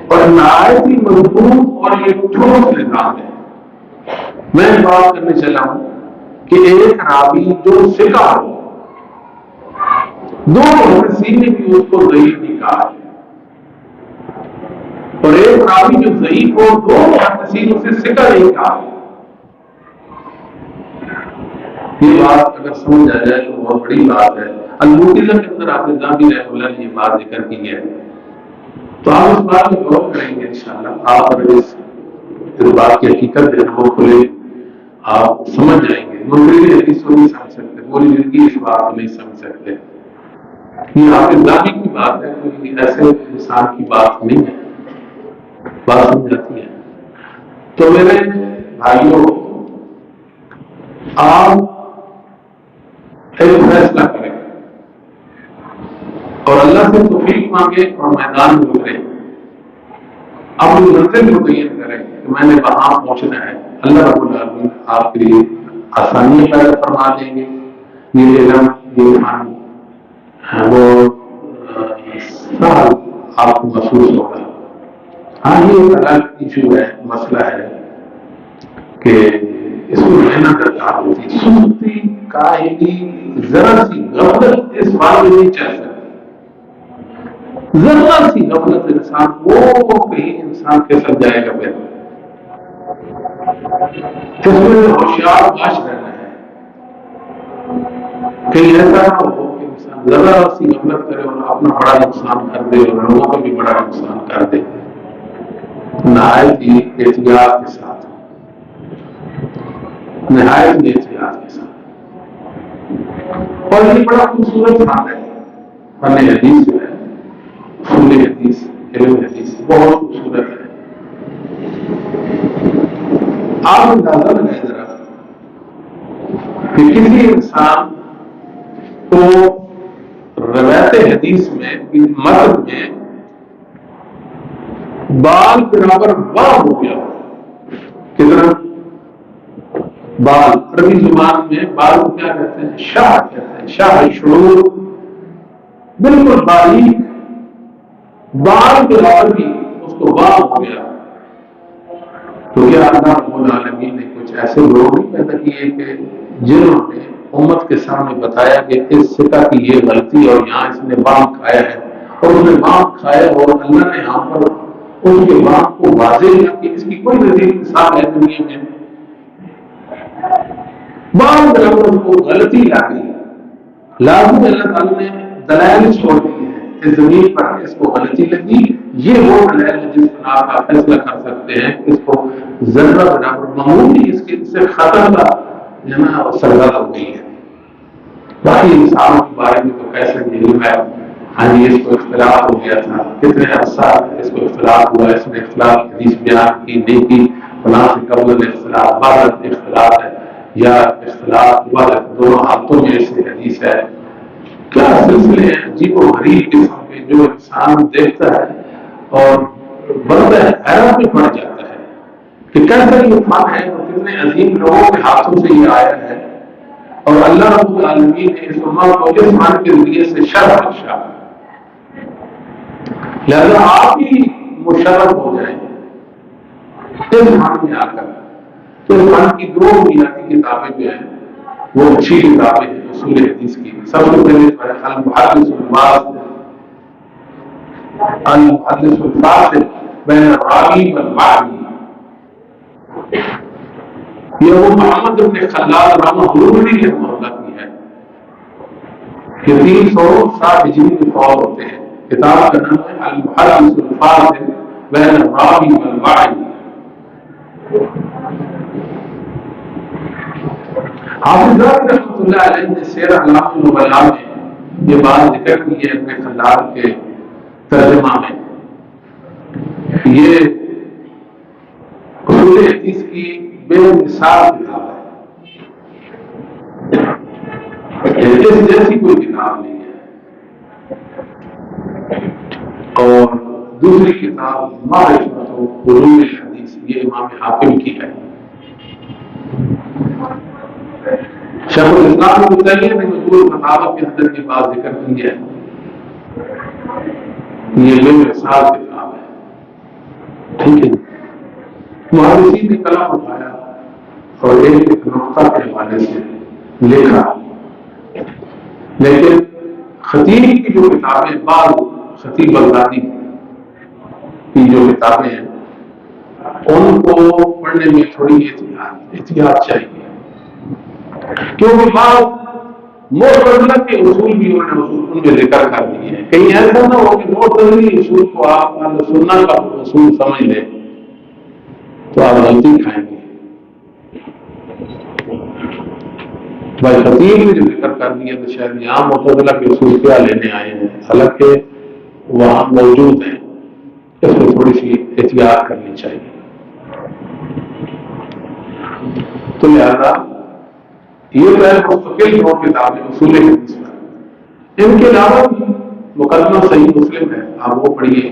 اور نہایت ہی مضبوط اور یہ ٹھوس نظام ہے. میں بات کرنے چلا ہوں کہ ایک راوی جو ثقہ ہو، دو محدثین نے بھی اس کو ضعیف نہیں کہا، اور ایک راوی جو ضعیف ہو، دو محدثین اسے ثقہ نہیں کہا. یہ بات اگر سمجھ آ جائے تو بہت بڑی بات ہے. الموتزہ کے اندر آپ نظامی رحمہ اللہ نے یہ بات ذکر کی ہے، تو آپ اس بات میں غور کریں گے انشاءاللہ. آپ اگر اس بات کی حقیقت ہے وہ کھلے آپ سمجھ جائیں گے. منکرین حدیث کو نہیں سمجھ سکتے، پوری زندگی اس بات کو نہیں سمجھ سکتے. یہ آپ نظامی کی بات ہے، کوئی ایسے انسان کی بات نہیں ہے. بات سمجھ جاتی ہے. تو میرے بھائیوں، آپ ایک فیصلہ کریں اور اللہ سے توفیق مانگے اور میدان میں اترے. اپنی منزل متعین کریں کہ میں نے وہاں پہنچنا ہے. اللہ رب العالمین آپ کے لیے آسانی پیدا فرما دیں گے. یہ علم، یہ ایمان وہ سہل آپ کو محسوس ہوگا. ہاں یہ ایک الگ ایشو ہے، مسئلہ ہے کہ اس میں محنت درکار ہوتی. سستی، کاہلی، ذرا سی غفلت اس بات میں نہیں چل سکتی. ذرا سی غفلت انسان وہ کہیں انسان پھسل جائے گا. پھر اس میں ہوشیار باش رہنا ہے. کہیں ایسا نہ ہو کہ انسان ذرا سی غفلت کرے اور اپنا بڑا نقصان کر دے اور لوگوں کا بھی بڑا نقصان کر دے. نہایت ہی احتیاط کے ساتھ، نہایت ہی احتیاط کے ساتھ. اور یہ بڑا خوبصورت فن ہے. فن حدیث جو ہے، اصول حدیث، علم حدیث بہت خوبصورت ہے. آپ اندازہ لگائیں ذرا کہ کسی انسان کو روایت حدیث میں متن میں بال برابر واہ ہو گیا. کتنا بال؟ عربی زبان میں بال کو کیا کہتے ہیں؟ شاہ کہتے ہیں. شاہ شعور، بالکل باریک بال برابر بھی اس کو واہ ہو گیا. تو کیا اللہ رب العالمین نے کچھ ایسے لوگ نہیں پیدا کیے کہ جنہوں نے امت کے سامنے بتایا کہ اس سکہ کی یہ غلطی اور یہاں اس نے بام کھایا ہے، اور اس نے بام کھایا اور اللہ نے یہاں پر اس کے بام کو واضح کیا کہ اس کی کوئی نظیر مثال ہے دنیا میں؟ بام برابر اس کو غلطی لاگی. لازم اللہ تعالیٰ نے دلائل چھوڑ دی ہے اس زمین پر، اس کو غلطی لگی. یہ وہ دلائل ہے جس پر آپ فیصلہ کر سکتے ہیں کہ اس کو ذرہ برابر معمولی اس کے سے خطر کا جو ہے نا سرگرد ہو گئی ہے. باقی انسانوں کے بارے میں تو کیسے علم ہے. ہاں جی، اس کو اختلاف ہو گیا تھا، کتنے عرصہ اس کو اختلاف ہوا، اس نے اختلاف حدیث بیان کی نہیں کی، فلاں سے قبل اختلاف، بعد اختلاف ہے یا اختلاف عبادت، دونوں حالتوں میں ایسے حدیث ہے. کیا سلسلے ہیں عجیب و غریب قسم کے جو انسان دیکھتا ہے اور بندہ حیرت میں پڑ جاتا ہے کہ کیسا یہ فن ہے اور کتنے عظیم لوگوں کے ہاتھوں سے یہ آیا ہے. اور اللہ رب العالمین نے اس امت کو اس فن کے ذریعے سے شرف بخشا. لہذا آپ ہی مشرف ہو جائیں اس فن میں آ کر. تو اس فن کی دو بنیادی کتابیں جو ہیں وہ اچھی کتابیں ہیں اصول حدیث کی. سب سے پہلے المحدث الفاصل، المحدث الفاصل بین الراوی والواعی. یہ وہ محمد بن خلاد رحمہ اللہ کی ہے کہ 360 ہجری میں فوت ہوتے ہیں. کتاب کا نام ہے المحدث الفاصل بین الراوی والواعی. حافظ ذہبی رحمۃ اللہ علیہ نے سیر اعلام النبلاء میں یہ بات ذکر کی ہے ابن خلاد کے ترجمہ میں. یہ اصول حدیث کی بے مثال کتاب ہے، اس جیسی کوئی کتاب نہیں ہے. اور دوسری کتاب معرفت علوم الحدیث، یہ امام حاکم کی ہے۔ شیخ الاسلام ابن تیمیہ نے مجموع الفتاوی کے اندر یہ بات ذکر کی ہے، یہ بے مثال کتاب ہے، ٹھیک ہے۔ محدثین نے کلام اٹھایا اور ایک نقطہ کے حوالے سے لکھا، لیکن خطیب کی جو کتابیں، بعض خطیب بغدادی کی جو کتابیں ہیں ان کو پڑھنے میں تھوڑی احتیاط چاہیے، کیونکہ بعض معتزلہ کے اصول بھی انہوں نے ان میں ذکر کر دیے ہیں۔ کہیں ایسا نہ ہو کہ معتزلی اصول کو آپ اہل سنت کا اصول سمجھ لیں تو آپ غلطی کھائیں گے۔ بھائی خطیب نے جو ذکر کر دیا تو شاید یہاں معتزلہ کے اصول کیا لینے آئے ہیں، حالانکہ وہاں موجود ہیں، اس میں تھوڑی سی احتیاط کرنی چاہیے۔ تو لہذا یہ تو ہے مستقل دو کتابیں اصول حدیث پر، ان کے علاوہ بھی مقدمہ صحیح مسلم ہے، آپ وہ پڑھیے۔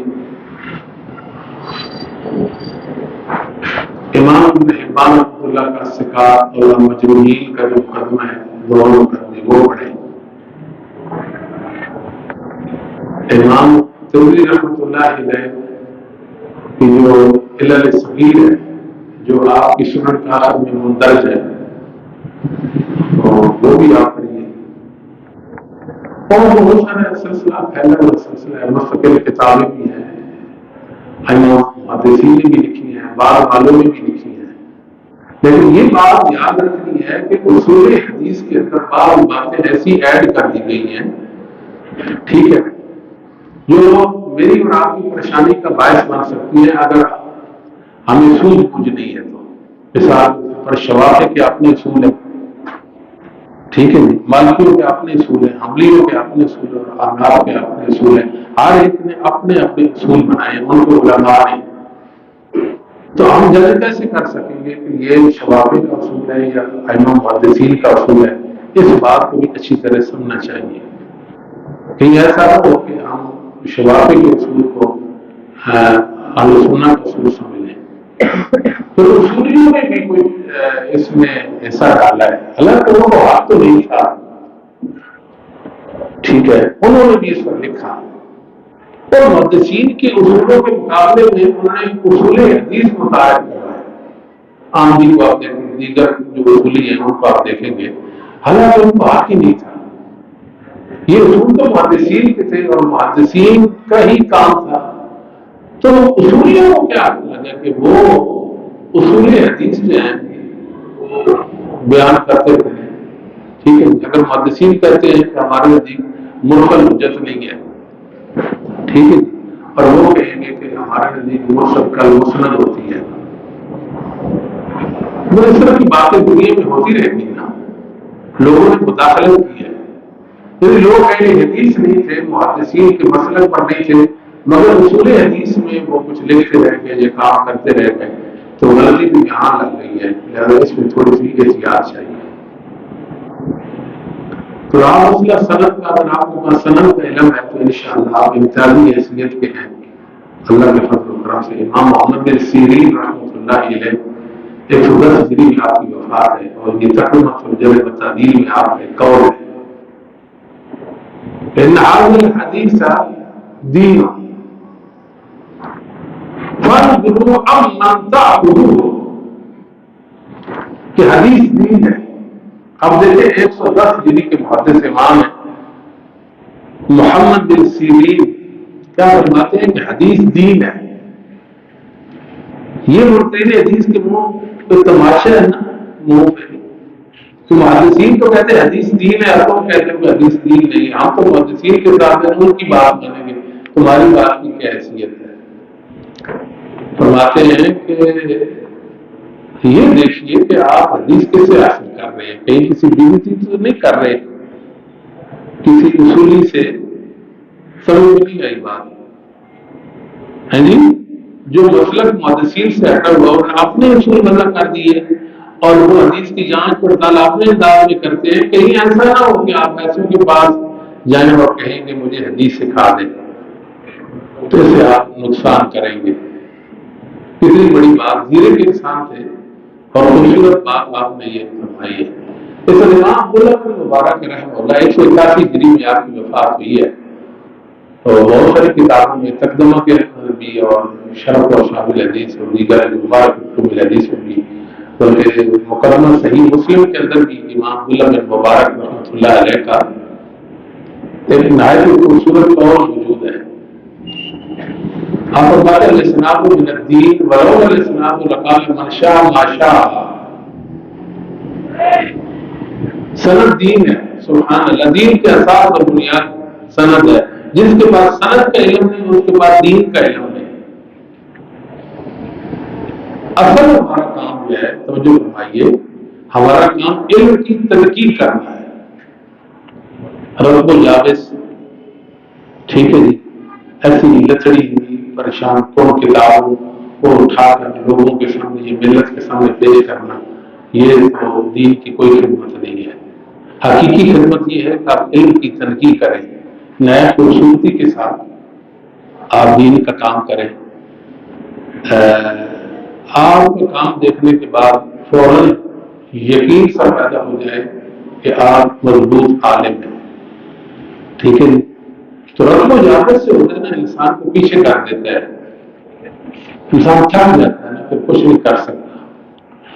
امام ابن حبان رحمۃ اللہ کا ثقات اور مجروحین کا جو مقدمہ ہے، دونوں مقدمے وہ پڑھیں۔ امام ترمذی رحمۃ اللہ علیہ کی جو علل صغیر ہے، جو آپ کی سنن کے آخر میں مندرج ہے، وہ بھی آپ پڑھیے۔ اور بہت سارا سلسلہ پھیلا ہوا سلسلہ ہے، مستقل کتابیں بھی ہیں، محدثین نے بھی لکھی ہیں، بعض عالموں نے بھی لکھی ہیں، لیکن یہ بات یاد رکھنی ہے کہ اصول حدیث کے اندر بعض باتیں ایسی ایڈ کر دی گئی ہیں، ٹھیک ہے، جو میری اور آپ کی پریشانی کا باعث بن سکتی ہے اگر ہمیں سوجھ بوجھ نہیں ہے تو۔ مثال پر شواہد کے اپنے اصول ہیں، ٹھیک ہے جی، مالکیوں کے اپنے اصول ہیں، حنبلیوں کے اپنے اصول ہیں، اور احناف کے اپنے اصول ہیں، ہر ایک نے اپنے اپنے اصول بنائے، ان کو علماء نے، تو ہم جج کیسے کر سکیں گے کہ یہ شواہد کا اصول ہے یا ائمہ محدثین کا اصول ہے؟ اس بات کو بھی اچھی طرح سمجھنا چاہیے، کہیں ایسا نہ ہو کہ ہم شواہد کے اصول کو اہل سنت کا اصول سمجھ لیں۔ تو اصولیوں نے بھی کوئی اس میں ایسا ڈالا ہے، حالانکہ ان کو حق تو نہیں تھا، ٹھیک ہے، انہوں نے بھی اس پر لکھا، اور محدثین کے اصولوں کے مقابلے میں انہوں نے اصول حدیث متعارف کروایا۔ عام دین کو آپ دیکھیں گے، دیگر جو اصولی ہیں ان کو آپ دیکھیں گے، حالانکہ ان کو حق ہی نہیں تھا۔ یہ اصول تو محدثین کے تھے اور محدثین کا ہی کام تھا، تو اصولیوں کو کیا لگا کہ وہ اصول حدیث جو ہیں بیان کرتے تھے، ٹھیک ہے، اگر محدثین کہتے ہیں کہ ہمارے نزدیک مرسل حجت نہیں ہے، ٹھیک ہے، اور وہ کہیں گے کہ ہمارے نزدیک مرسل کل مسند ہوتی ہے، وہ اس طرح کی باتیں دنیا میں ہوتی رہتی ہیں نا، لوگوں نے مداخلت کی ہے، یعنی لوگ اہل حدیث نہیں تھے، محدثین کے مسلک پر نہیں تھے، مگر اصول حدیث میں وہ کچھ لکھتے رہ گئے، یہ کام کرتے رہ گئے، تو غلطی بھی یہاں لگ گئی ہے، لہذا اس میں تھوڑی سی احتیاط چاہیے۔ تو رہا مسئلہ سند کا، اگر آپ کے پاس سند کا علم ہے تو انشاءاللہ آپ امتیازی حیثیت کے ہیں، اللہ کے فضل و کرم سے۔ امام محمد بن سیرین رحمۃ اللہ علیہ 110 ہجری میں آپ کی وفات ہے، اور یہ تقریباً الجرح و تعدیل میں آپ کا قول ہے، ان هذا الحديث دين فانظروا عمن تعبدون، کہ حدیث دین ہے۔ اب دیکھیں 110 ہجری کے محدث امام ہیں محمد بن سیرین، کیا فرماتے ہیں کہ حدیث دین ہے۔ یہ منکرین حدیث کے منہ تو تماشا ہے نا، منہ پہ تو محدثین تو کہتے ہیں حدیث دین ہے، اور تم کہتے ہیں کہ حدیث دین نہیں، ہم تو محدثین کے ساتھ ہیں، ان کی بات مانیں گے، تمہاری بات کی کیا حیثیت ہے؟ فرماتے ہیں کہ یہ دیکھیے کہ آپ حدیث کیسے حاصل کر رہے ہیں، کہیں کسی بیوتی تو نہیں کر رہے، کسی اصولی سے سمجھ میں نہیں آئی بات ہے جی، جو مسلک محدثین سے ہٹا ہوا اور اپنے اصول وضع کر دیے، اور وہ حدیث کی جانچ پڑتال اپنے انداز میں کرتے ہیں، کہیں ایسا نہ ہو کہ آپ ایسوں کے پاس جائیں اور کہیں کہ مجھے حدیث سکھا دیں، تو اسے آپ نقصان کریں گے۔ کتنی بڑی بات، زیرے کے انسان تھے اور خوبصورت بات آپ نے یہ فرمائی ہے۔ اس امام عبداللہ بن مبارک رحمہ اللہ 181 ہجری میں آپ کی وفات ہوئی ہے، اور بہت ساری کتابوں میں تقدمہ کے اندر بھی اور شرف و شامل حدیث اور دیگر مبارک حدیث میں بھی، بلکہ مقدمہ صحیح مسلم کے اندر بھی امام عبداللہ بن مبارک رحمۃ اللہ علیہ کا ایک نہایت خوبصورت قول موجود ہے۔ آپ فرماتے ہیں الاسناد من الدین ولولا الاسناد لقال من شاء ما شاء۔ سند دین ہے، سبحان اللہ، دین کے اساس اور بنیاد سند ہے۔ جس کے پاس سند کا علم نہیں اس کے پاس دین کا علم نہیں۔ اصل ہمارا کام جو ہے، توجہ فرمائیے، ہمارا کام علم کی تحقیق کرنا ہے۔ رب و یابس، ٹھیک ہے جی، ایسی لچڑی ہوئی پریشان کون کتابوں کو اٹھا کر لوگوں کے سامنے، یہ ملت کے سامنے پیش کرنا، یہ تو دین کی کوئی خدمت نہیں ہے۔ حقیقی خدمت یہ ہے کہ آپ علم کی تنقیح کریں، نیا خوبصورتی کے ساتھ آپ دین کا کام کریں۔ آپ کا کام دیکھنے کے بعد فوراً یقین سا پیدا ہو جائے کہ آپ مضبوط عالم ہیں، ٹھیک ہے جی۔ تو رسم و یابت سے ہوتا ہے نا، انسان کو پیچھے کر دیتا ہے، انسان تھک جاتا ہے نا، پھر کچھ نہیں کر سکتا۔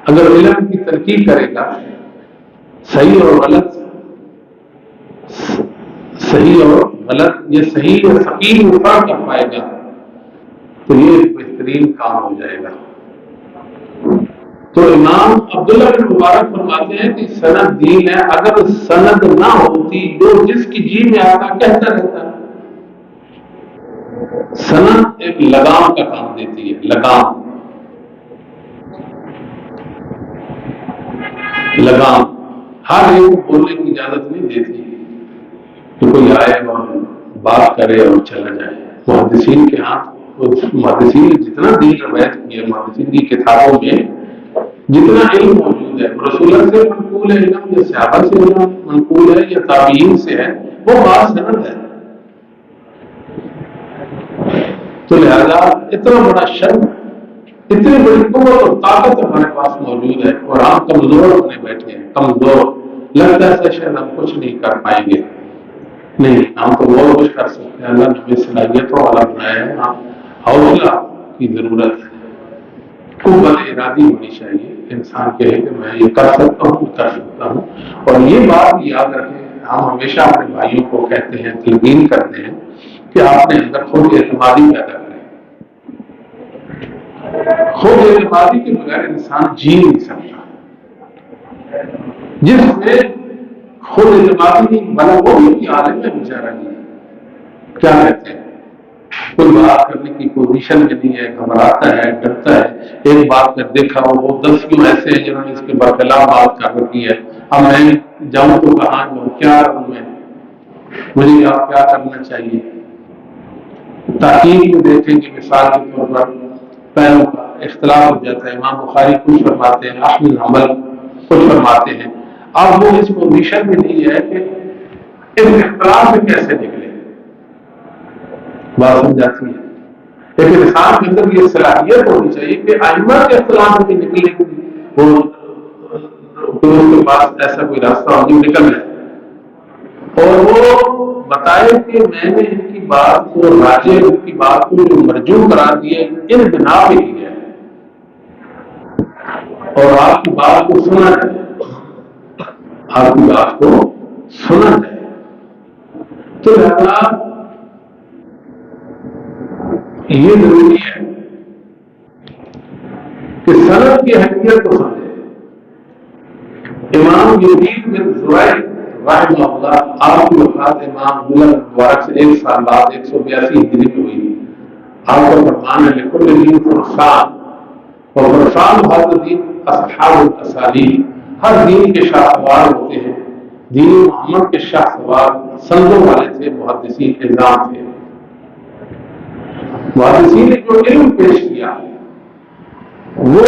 اگر علم کی تنقیح کرے گا، صحیح اور غلط، صحیح اور غلط، یہ صحیح اور سقیم فرق کر پائے گا تو یہ بہترین کام ہو جائے گا۔ تو امام عبداللہ بن مبارک فرماتے ہیں کہ سند دین ہے، اگر سند نہ ہوتی جو جس کی جی میں آتا کہتا رہتا۔ سند ایک لگام کا کام دیتی ہے، لگام، لگام ہر ایک بولنے کی اجازت نہیں دیتی کہ کوئی آئے اور بات کرے اور چلا جائے۔ محدثین کے ہاتھ، محدثین جتنا دین روایت کی ہے، محدثین کی کتابوں میں جتنا علم موجود ہے، رسول اللہ سے منقول ہے علم، یا صحابہ سے علم منقول ہے، یا تابعین سے ہے، وہ بات سند ہے۔ تو لہذا اتنا بڑا شرم، اتنی بڑی قوت اور طاقت ہمارے پاس موجود ہے، اور ہم کمزور ہونے بیٹھے ہیں، کمزور، لگتا ہے شاید ہم کچھ نہیں کر پائیں گے۔ نہیں، ہم تو بہت کچھ کر سکتے ہیں، اللہ نے ہمیں صلاحیتوں والا بنایا ہے۔ ہاں، حوصلہ کی ضرورت ہے، قوت ارادی ہونی چاہیے انسان کے کہ میں یہ کر سکتا ہوں، کر سکتا ہوں۔ اور یہ بات یاد رکھیں، ہم ہمیشہ اپنے بھائیوں کو کہتے ہیں، تلقین کرتے ہیں کہ آپ نے اندر خود اعتمادی پیدا کریں۔ خود اعتمادی کے بغیر انسان جی نہیں سکتا۔ جس میں خود اعتمادی نہیں بنا، وہ بھی عالم ہے بیچارہ جی، کیا کہتے ہیں، کوئی بات کرنے کی پوزیشن میں نہیں ہے، گھبراتا ہے، ڈرتا ہے۔ ایک بات کر دیکھا وہ 10 کیوں ایسے ہیں جنہوں نے اس کے برخلاف بات کر رکھی ہے، اب میں جاؤں تو کہاں جاؤں، کیا کروں میں، مجھے آپ کیا کرنا چاہیے۔ تحقیق میں دیکھیں کہ مثال کے طور پر پیروں کا اختلاف ہو جاتا ہے، امام بخاری کچھ فرماتے ہیں، احمد بن حنبل کچھ فرماتے ہیں۔ اب وہ اس پوزیشن میں نہیں ہے کہ اس اختلاف سے کیسے نکلے، بات سمجھاتی ہے۔ لیکن انسان کے اندر یہ صلاحیت ہونی چاہیے کہ ائمہ کے اختلاف سے نکلے، وہ اس کے پاس ایسا کوئی راستہ ہو جو نکل جائے، اور وہ بتائے کہ میں نے ان کی بات کو راجع، ان کی بات کو جو مرجوع قرار دیا ان بنا پہ کیا ہے، اور آپ کی بات کو سنا جائے، آپ کی بات کو سنا جائے۔ تو لہذا یہ ضروری ہے کہ سند کی حیثیت کو سمجھے۔ امام یزید بن زرع رحمہ اللہ، آپ کی وفات امام عبداللہ بن مبارک سے 1 سال بعد 182 ہجری میں ہوئی۔ آپ کا فرمان ہے لکل دین فرسان، اور فرسان بہت دین اصحاب الاسالیب، ہر دین کے شاہ سوار ہوتے ہیں۔ دین محمد کے شاہ سوار سندوں والے تھے، محدثین اعظام تھے۔ محدثین نے جو علم پیش کیا وہ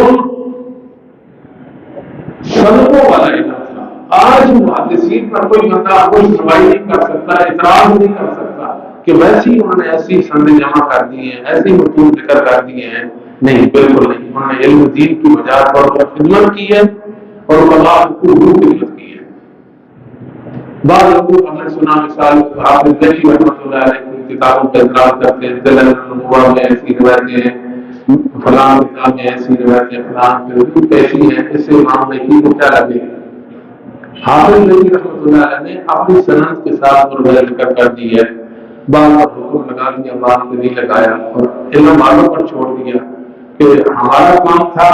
سندوں والا علم تھا۔ آج محدثین پر کوئی بندہ کوئی سنوائی نہیں کر سکتا، اعتراض نہیں کر سکتا کہ ویسی انہوں نے ایسی سندیں جمع کر دی ہیں، ایسی متون ذکر کر دیے ہیں، نہیں، بالکل نہیں. انہوں نے علم دین کی وجہ پر خدمت کی ہے اور اللہ کو خدمت کی ہے. بعض لوگوں ہم نے سنا مثال حافظ ذکی رحمۃ اللہ علیہ کی کتابوں پہ اعتراض کرتے ہیں، دلائل النبوہ میں ایسی روایتیں ہیں، فلاں کتاب میں ایسی روایتیں، فلاں کیسی ہیں، اس سے امام ذکی کو کیا لگے. حافظ ذکی رحمۃ اللہ علیہ نے اپنی سند کے ساتھ روایت ذکر کر دی ہے، بعض پر حکم لگا دیا، بعض پہ نہیں لگایا اور علم والوں پر چھوڑ دیا کہ ہمارا کام تھا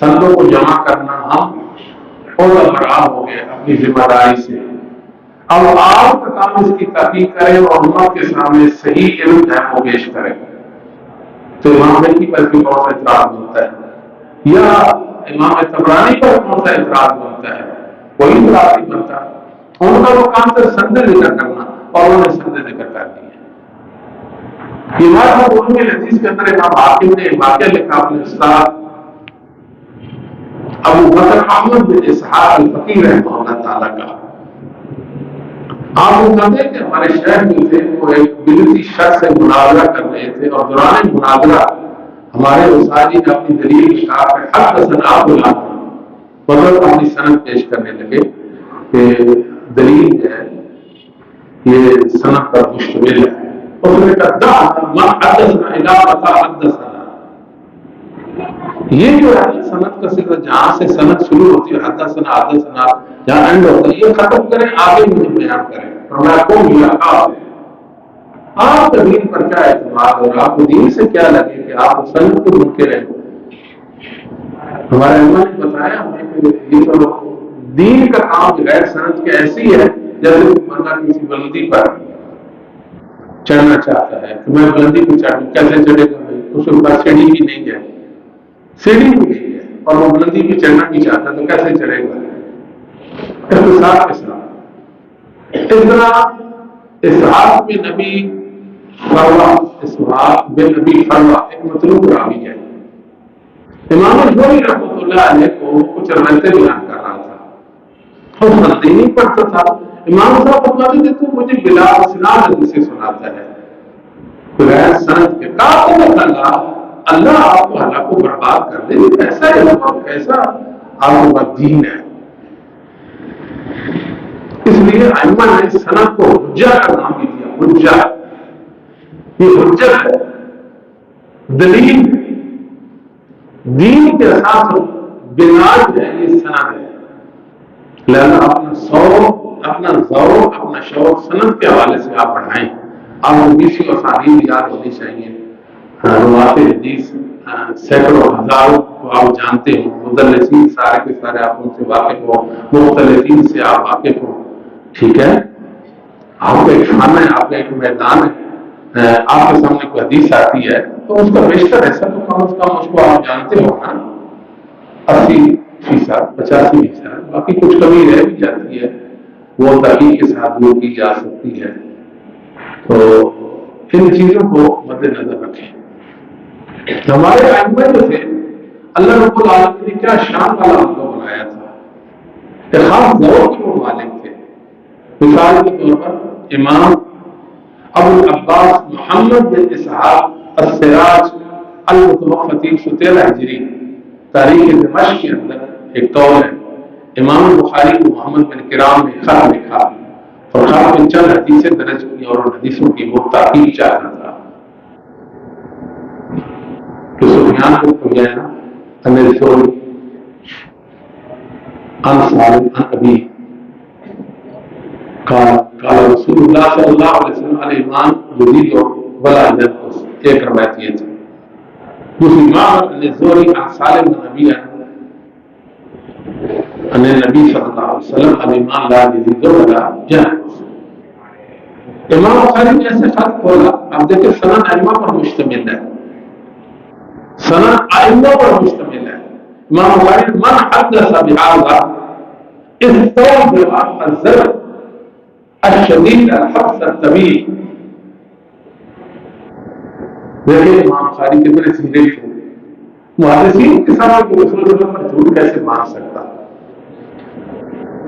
سندوں کو جمع کرنا، ہم اور برآ ہو گئے اپنی ذمہ داری سے. اب آپ کا کام اس کی تحقیق کریں اور امت کے سامنے صحیح علم ہے وہ پیش کریں. تو امام ذکی پر بھی کون سا اعتراض بنتا ہے یا امام طبرانی پر کون سا اعتراض بنتا ہے؟ کوئی اعتراض نہیں بنتا. ان کا وہ کام تھا سند ذکر کرنا اور انہوں نے سند ذکر کر دی ہے. یہ بات علوم الحدیث کے اندر امام حاکم نے واقعہ لکھا اپنے استاد ابو بکر احمد بن اسحاق الفقی رحمہ اللہ تعالیٰ کا. آپ وہ کہتے ہیں کہ ہمارے شہر میں تھے، وہ ایک بدعتی شخص سے مناظرہ کر رہے تھے اور دوران مناظرہ ہمارے استاد جی نے اپنی دلیل کہا کہ حدثنا فلاں، مطلب اپنی سند پیش کرنے لگے کہ دلیل جو ہے یہ سند پر مشتمل ہے. اس نے کہا دع ما حدثنا الا ما حدثنا، یہ جو ہے سند کا سلسلہ جہاں سے سند شروع ہوتی ہے حدثنا حدثنا جہاں اینڈ ہوتا ہے یہ ختم کریں، آگے مجھے بیان کریں. فرمایا کون یا آپ کا دین پر کیا اعتماد اور آپ کو دین سے کیا لگے کہ آپ سند کو منکر ہیں. ہمارے علماء نے بتایا ہمیں کہ یہ تو دین کا کام بغیر سند کے ایسی ہے جیسے بندہ کسی بلندی پر چڑھنا چاہتا ہے کہ میں بلندی پہ چڑھوں، کیسے چڑھے گا؟ اس کے پاس سیڑھی بھی نہیں ہے، سیڑھی بھی نہیں ہے اور وہ بلندی پہ چڑھنا بھی چاہتا ہے تو کیسے چڑھے گا؟ اختصار کے ساتھ اس طرح اسحاق بن نبی فروا، اسحاق بن نبی فروا ایک مطلوب راوی ہے. امام الجوہری رحمۃ اللہ علیہ کو کچھ روایتیں بیان کر رہا تھا اور سند ہی نہیں پڑھتا تھا. امام صاحب فرماتے تھے تو مجھے بلا اسناد حدیثیں سناتا ہے بغیر سند کے. کہا اللہ آپ کو ہلاک کو برباد کر دے، کیسا علم اور کیسا آپ کا دین ہے. اس لیے ائمہ نے سند کو حجہ کا نام بھی دیا. حجہ یہ حجت ہے، دلیل دین کے اساس بنیاد ہے، یہ سند ہے. لہذا اپنا ذوق اپنا شوق سند کے حوالے سے آپ بڑھائیں. آپ کو 20 اسانید یاد ہونی چاہیے. روات حدیث سینکڑوں ہزاروں کو آپ جانتے ہوں، مدلسین سارے کے سارے آپ ان سے واقف ہو، مختلفین سے آپ واقف ہو. ٹھیک ہے، آپ کا ایک خانہ ہے، آپ کا ایک میدان ہے، آپ کے سامنے کوئی حدیث آتی ہے تو اس کا بیشتر ایسا تو کم از کم اس کو آپ جانتے ہو نا، 80% 85%. باقی کچھ کمی رہ بھی جاتی ہے، وہ تحقیق کے ساتھ دور کی جا سکتی ہے. تو ان چیزوں کو مد نظر رکھیں. ہمارے ائمہ جو تھے اللہ رب العالمین نے کیا شان والا ان کو بنایا تھا کہ خاص ذوق کے وہ مالک تھے. مثال کے طور پر امام ابو العباس محمد بن اسحاق السراج المتوفى 313 ہجری تاریخ دمشق کے اندر ایک قول ہے. امام بخاری کو محمد بن کرام نے خط لکھا اور خط میں چند حدیثیں درج کی اور ان حدیثوں کی وہ تحقیق چاہتا تھا کہ سفیان کو گیا نا امیر سوری عن سالم عن ابی قال رسول اللہ صلی اللہ علیہ وسلم الایمان یزید ولا ینقص. ایک روایت یہ تھی. دوسری امام الزہری عن سالم بن ابی ان نبی صلی اللہ علیہ وسلم الایمان لا یزید ولا ینقص. امام بخاری نے ایسے خط کھولا. اب دیکھیں سند ائمہ پر مشتمل ہے، سند ائمہ پر مشتمل ہے. امام بخاری من حدث بهذا استوجب الزرع الشدید الحبس الطویل. دیکھیں امام بخاری کتنے سیدھے تھے. محدثین کے سامنے رسول اللہ پر جھوٹ کیسے مان سکتا،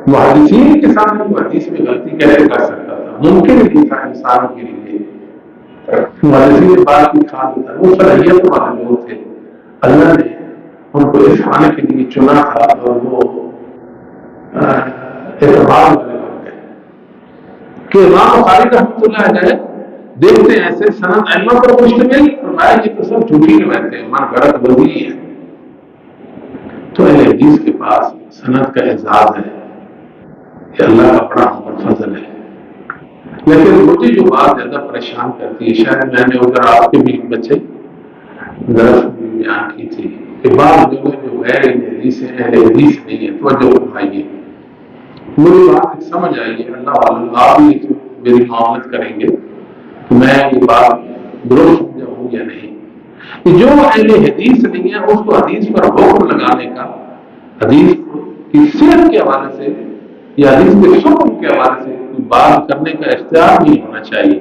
محدثین کے سامنے وہ حدیث میں غلطی کیسے کر سکتا تھا؟ ممکن نہیں تھا انسانوں کے لیے. محدثین بعد کی خان ہوتا ہے، وہ صلاحیت والے لوگ تھے، اللہ نے ان کو اس خانے کے لیے چنا تھا اور وہ اعتبار والے لوگ گئے کہ امام بخاری رحمۃ اللہ علیہ دیکھتے ہیں ایسے سند علم پر مشتمل، فرمایا یہ تو سب جھوٹی روایتیں ہیں، من غلط وزی ہے۔ تو اہل حدیث کے پاس سند کا اعزاز ہے، کہ اللہ کا بڑا ہم پر فضل ہے۔ لیکن مجھے جو بات زیادہ پریشان کرتی ہے، شاید میں نے ادھر آپ کے بھی بچے درس میں بیان کی تھی کہ بعض لوگ جو غیر حدیث ہیں، اہل حدیث نہیں ہے، توجہ فرمائیے، مجھے بات سمجھ آئی ہے، اللہ والا آپ بھی میری معاملت کریں گے کہ میں یہ بات درست سمجھا ہوں یا نہیں، کہ جو اہل حدیث نہیں ہے اس کو حدیث پر حکم لگانے کا، حدیث کی صحت کے حوالے سے یا حدیث کے حکم کے حوالے سے بات کرنے کا اختیار نہیں ہونا چاہیے،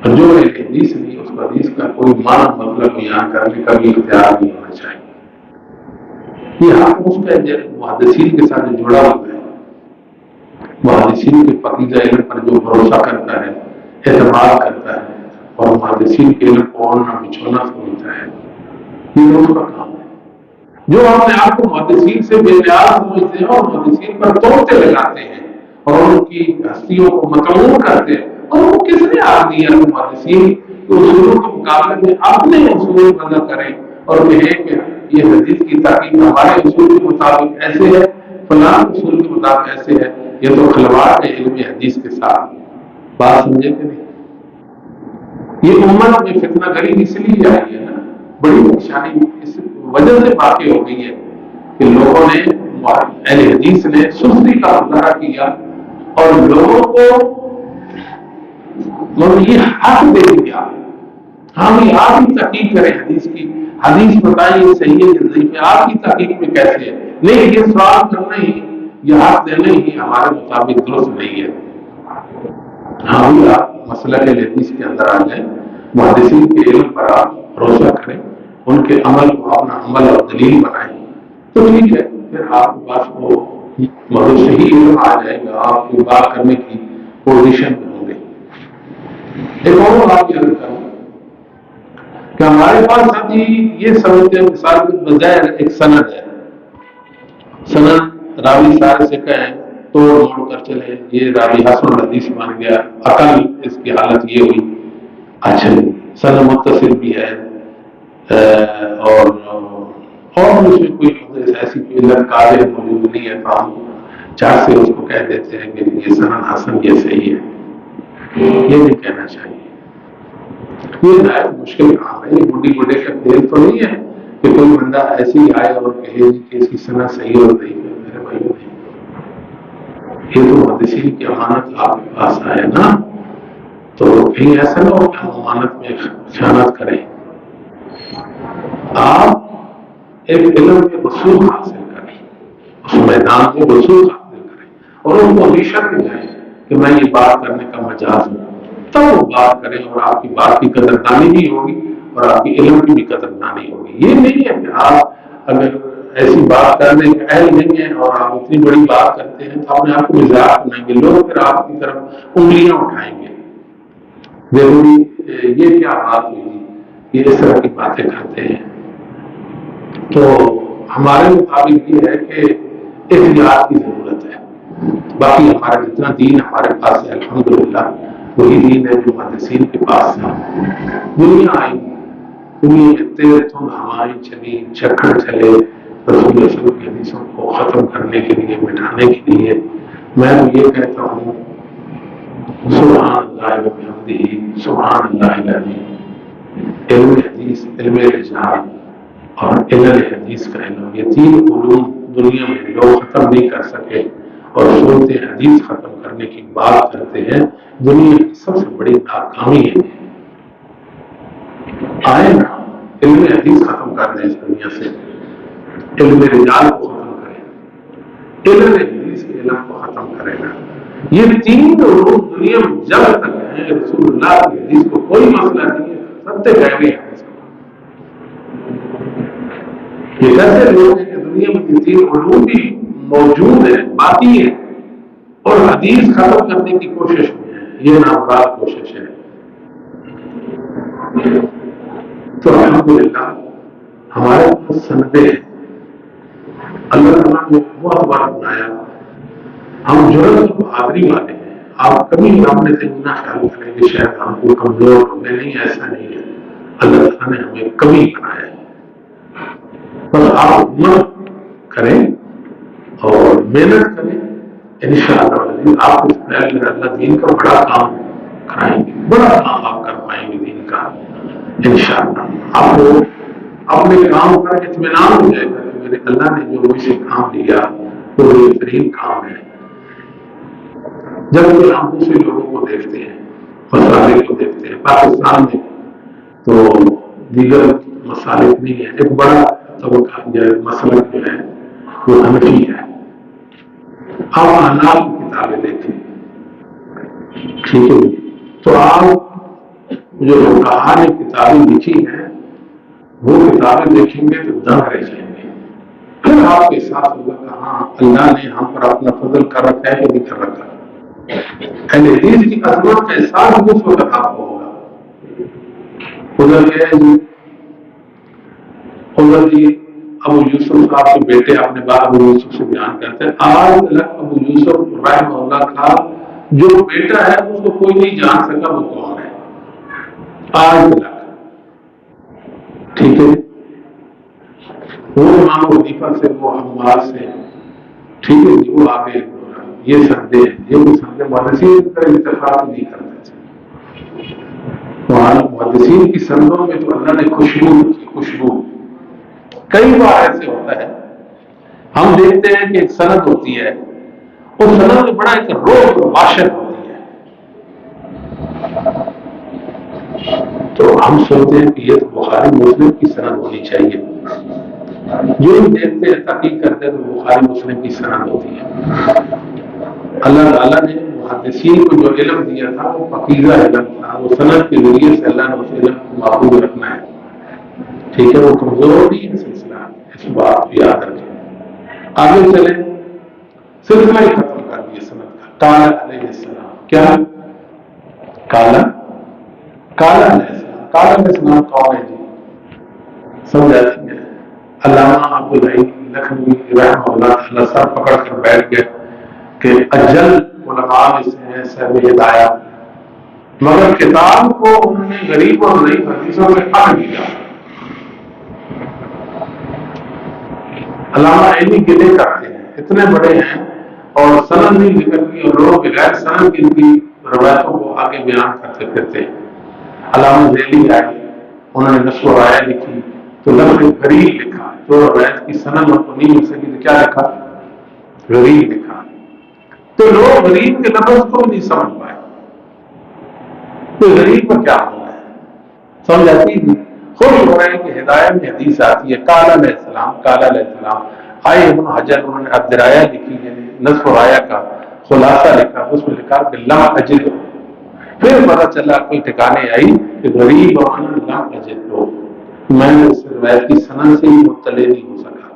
اور جو ایک حدیث نہیں اس کو حدیث کا کوئی معنی مطلب بیان کرنے کا بھی اختیار نہیں ہونا چاہیے۔ یہ حق اس کا محدثین کے ساتھ جڑا ہوا ہے، محدثین کے پاکیزہ علم پر جو بھروسہ کرتا ہے، اعتماد کرتا ہے اور محدثین کے علم کو اوڑھنا بچھونا سمجھتا ہے، یہ اس کا کام ہے۔ جو اپنے آپ کو محدثین سے بے نیاز سمجھتے ہیں اور محدثین پر توڑتے لگاتے ہیں اور ان کی ہستیوں کو مطعون کرتے ہیں، اور وہ کس نے آگ دیا کہ محدثین کے اصولوں کے مقابلے میں اپنے اصول بدل کریں اور کہیں کہ یہ حدیث کی تحقیق ہمارے اصول کے مطابق ایسے ہے، فلاں اصول کے مطابق ایسے ہے، یہ تو خلوار ہے علم حدیث کے ساتھ۔ بات سمجھے کہ نہیں؟ یہ امت میں فتنہ گری اس لیے آئی ہے نا، بڑی پریشانی اس وجہ سے واقع ہو گئی ہے کہ لوگوں نے، اہل حدیث نے سستی کا مظاہرہ کیا اور لوگوں کو یہ حق دے دیا، ہم یہ آپ کی تحقیق کریں حدیث کی، حدیث بتائیں یہ صحیح ہے یا ضعیف ہے، آپ کی تحقیق میں کیسے ہے، نہیں یہ سوال کرنا ہی، یہ حق دینا ہی ہمارے مطابق درست نہیں ہے۔ ہاں بھی آپ مسئلہ حدیث کے اندر آ جائیں، محدثین کے علم پر آپ بھروسہ کریں، ان کے عمل کو اپنا عمل اور دلیل بنائیں تو ٹھیک ہے، پھر آپ کے پاس وہ مطلب صحیح علم آ جائے گا، آپ کو بات کرنے کی پوزیشن میں ہوں گے۔ ایک اور بات یہ کروں کہ ہمارے پاس ساتھی یہ سمجھتے ہیں مثال کے بظاہر ایک سند ہے، سند راوی سارے سے کہیں توڑ موڑ کر چلے، یہ راوی حسن حدیث مان گیا، عقل اس کی حالت یہ ہوئی، اچھا سند متصل بھی ہے اور اس میں کوئی ایسی علت قاعدہ موجود نہیں ہے تو ہم چار سے اس کو کہہ دیتے ہیں کہ یہ سند حسن یہ صحیح ہے، یہ نہیں کہنا چاہیے۔ یہ نہایت مشکل کام ہے، یہ بڈھی بڈھے کا کھیل تو نہیں ہے کہ کوئی بندہ ایسی آئے اور کہے کہ اس کی سند صحیح اور نہیں ہے، میرے بھائیوں نہیں، یہ تو محدثین کی امانت آپ کے پاس آئے نا، تو کہیں ایسا نہ ہو کہ ہم امانت میں خیانت کریں۔ آپ ایک علم میں وصول حاصل کریں، اس میدان میں وصول حاصل کریں اور اس کو ہمیشہ میں جائیں کہ میں یہ بات کرنے کا مجاز ہوں، تب وہ بات کریں اور آپ کی بات کی قدردانی بھی ہوگی اور آپ کی علم کی بھی قدردانی ہوگی۔ یہ نہیں ہے کہ آپ اگر ایسی بات کرنے کے اہل نہیں ہیں اور آپ اتنی بڑی بات کرتے ہیں تو اپنے آپ کو مزاق بنائیں گے، لوگ پھر آپ کی طرف انگلیاں اٹھائیں گے، ضروری یہ کیا بات ہوئی، یہ اس طرح کی باتیں کرتے ہیں۔ تو ہمارے مطابق یہ ہے کہ احتیاط کی ضرورت ہے، باقی ہمارا جتنا دین ہمارے پاس ہے الحمدللہ وہی دین ہے جو محدثین کے پاس ہے۔ دنیا آئی، دنیا میں تیز تند ہوائیں چلی، چکر چلے رسول اللہ صلی اللہ علیہ وسلم کی حدیثوں کو ختم کرنے کے لیے، مٹانے کے لیے، میں تو یہ کہتا ہوں سبحان اللہ و بحمدہ سبحان اللہ العظیم۔ علم حدیث، علم رجال اور علم حدیث کا علم، یہ تین علوم دنیا میں لوگ ختم نہیں کر سکے اور صورت حدیث ختم کرنے کی بات کرتے ہیں، دنیا کی سب سے بڑی ناکامی ہے۔ آئے نا علم حدیث ختم کر دیں اس دنیا سے، علم رجال کو ختم کریں، علم حدیث کے علم کو ختم کرے گا۔ یہ تین علوم دنیا میں جب تک ہیں رسول اللہ کی حدیث کو کوئی مسئلہ نہیں ہے، سب سے گہرے ہیں۔ یہ کیسے لوگ ہیں کہ دنیا میں یہ تین علوم بھی موجود ہیں، باقی ہیں اور حدیث ختم کرنے کی کوشش میں ہے، یہ نامراد کوشش ہے۔ تو الحمدللہ ہمارے پاس سندیں ہیں، اللہ تعالیٰ نے بہت بار بنایا، ہم جرأت اور بہادری والے ہیں۔ آپ کبھی اپنے دل میں نہ خیال کریں کہ شاید ہم کو کمزور ہوں، نہیں، ایسا نہیں ہے، اللہ تعالیٰ نے ہمیں کبھی بنایا ہے، بس آپ ہمت کریں اور محنت کریں، انشاءاللہ آپ اس پہلے اللہ دین کا بڑا کام کرائیں گے، بڑا کام آپ کر پائیں گے دین کا انشاءاللہ۔ آپ کو اپنے کام پر اطمینان ہو جائے گا کہ میرے اللہ نے جو مجھ سے کام لیا وہ بہترین کام ہے۔ جب ہم دوسرے لوگوں کو دیکھتے ہیں، مسالے کو دیکھتے ہیں، پاکستان میں تو دیگر مسالے نہیں ہے، ایک بڑا طبقہ مسلک جو ہے وہ حنفی ہے۔ آپ انار کی کتابیں دیکھیں، ٹھیک ہے، تو آپ جو فقہاء نے کتابیں لکھی ہیں وہ کتابیں دیکھیں گے تو دنگ رہ جائیں گے، پھر آپ کے ساتھ ہوگا کہ ہاں اللہ نے ہم پر اپنا فضل کر رکھا ہے کہ نہیں کر رکھا۔ اہل حدیث کی عظمت کا احساس اس وقت آپ کو ہوگا۔ حضرت جی ابو یوسف صاحب کے بیٹے اپنے باپ ابو یوسف سے بیان کرتے ہیں، آج تک ابو یوسف رحمہ اللہ کا جو بیٹا ہے اس کو کوئی نہیں جان سکا وہ کون ہے، آج تک، ٹھیک ہے، وہ امام حنیفہ سے، وہ حماد سے، ٹھیک ہے، وہ آگے یہ سندے ہیں، یہ بھی سندے محدثین کا اتفاق نہیں کرتے تھے، وہاں محدثین کی سندوں میں تو اللہ نے خوشبو کی، خوشبو۔ کئی بار ایسے ہوتا ہے، ہم دیکھتے ہیں کہ ایک سند ہوتی ہے، اس سند میں بڑا ایک روح واشر ہوتی ہے، تو ہم سوچتے ہیں کہ یہ تو بخاری مسلم کی سند ہونی چاہیے، جو ہم دیکھتے ہیں تحقیق کرتے ہیں تو بخاری مسلم کی سند ہوتی ہے۔ اللہ تعالیٰ نے محدثین کو جو علم دیا تھا وہ پاکیزہ علم تھا، وہ سند کے ذریعے سے اللہ نے اس علم کو محفوظ رکھنا ہے، ٹھیک ہے، وہ کمزور نہیں ہے سلسلہ، اس بات یاد رکھیں۔ آگے چلیں، سلسلہ ہی ختم کر دیا سند کا۔ کالا علیہ السلام، کیا کالا علیہ السلام، کالا علیہ السلام کون ہے جی؟ سمجھاتی ہیں علامہ عبدالعی لکھنوی رحمہ اللہ تعالیٰ سر پکڑ کر بیٹھ گئے کہ اجل علماء میں سے ہیں صاحب ہدایت، مگر کتاب کو انہوں نے غریب اور ضعیف حدیثوں سے پڑھ لیا۔ علامہ عینی گلے کرتے ہیں، اتنے بڑے ہیں اور سند نہیں ذکر کی، اور لوگ بغیر سند کی ان کی روایتوں کو آگے بیان کرتے پھرتے ہیں۔ علامہ ذیلی آئے، انہوں نے نشر و رائے لکھی تو لفظ غریب لکھا، جو روایت کی سند ان کو نہیں مل سکی تو کیا لکھا؟ غریب لکھا۔ تو لوگ غریب کے لفظ کو نہیں سمجھ پائے، تو غریب کا کیا ہونا ہے، سمجھ آتی ہے؟ خوش ہو رہے ہیں کہ ہدایت میں حدیث آتی ہے کالا علیہ السلام، کالا علیہ السلام۔ آئے ابن حجر انہوں نے الدرایہ لکھی، یعنی نصف رایہ کا خلاصہ لکھا، اس میں لکھا کہ لم اجد، پھر پتہ چلا کوئی ٹھکانے آئی کہ غریب وانا لم اجد ہو، میں نے اس روایت کی سند سے ہی مطلع نہیں ہو سکا۔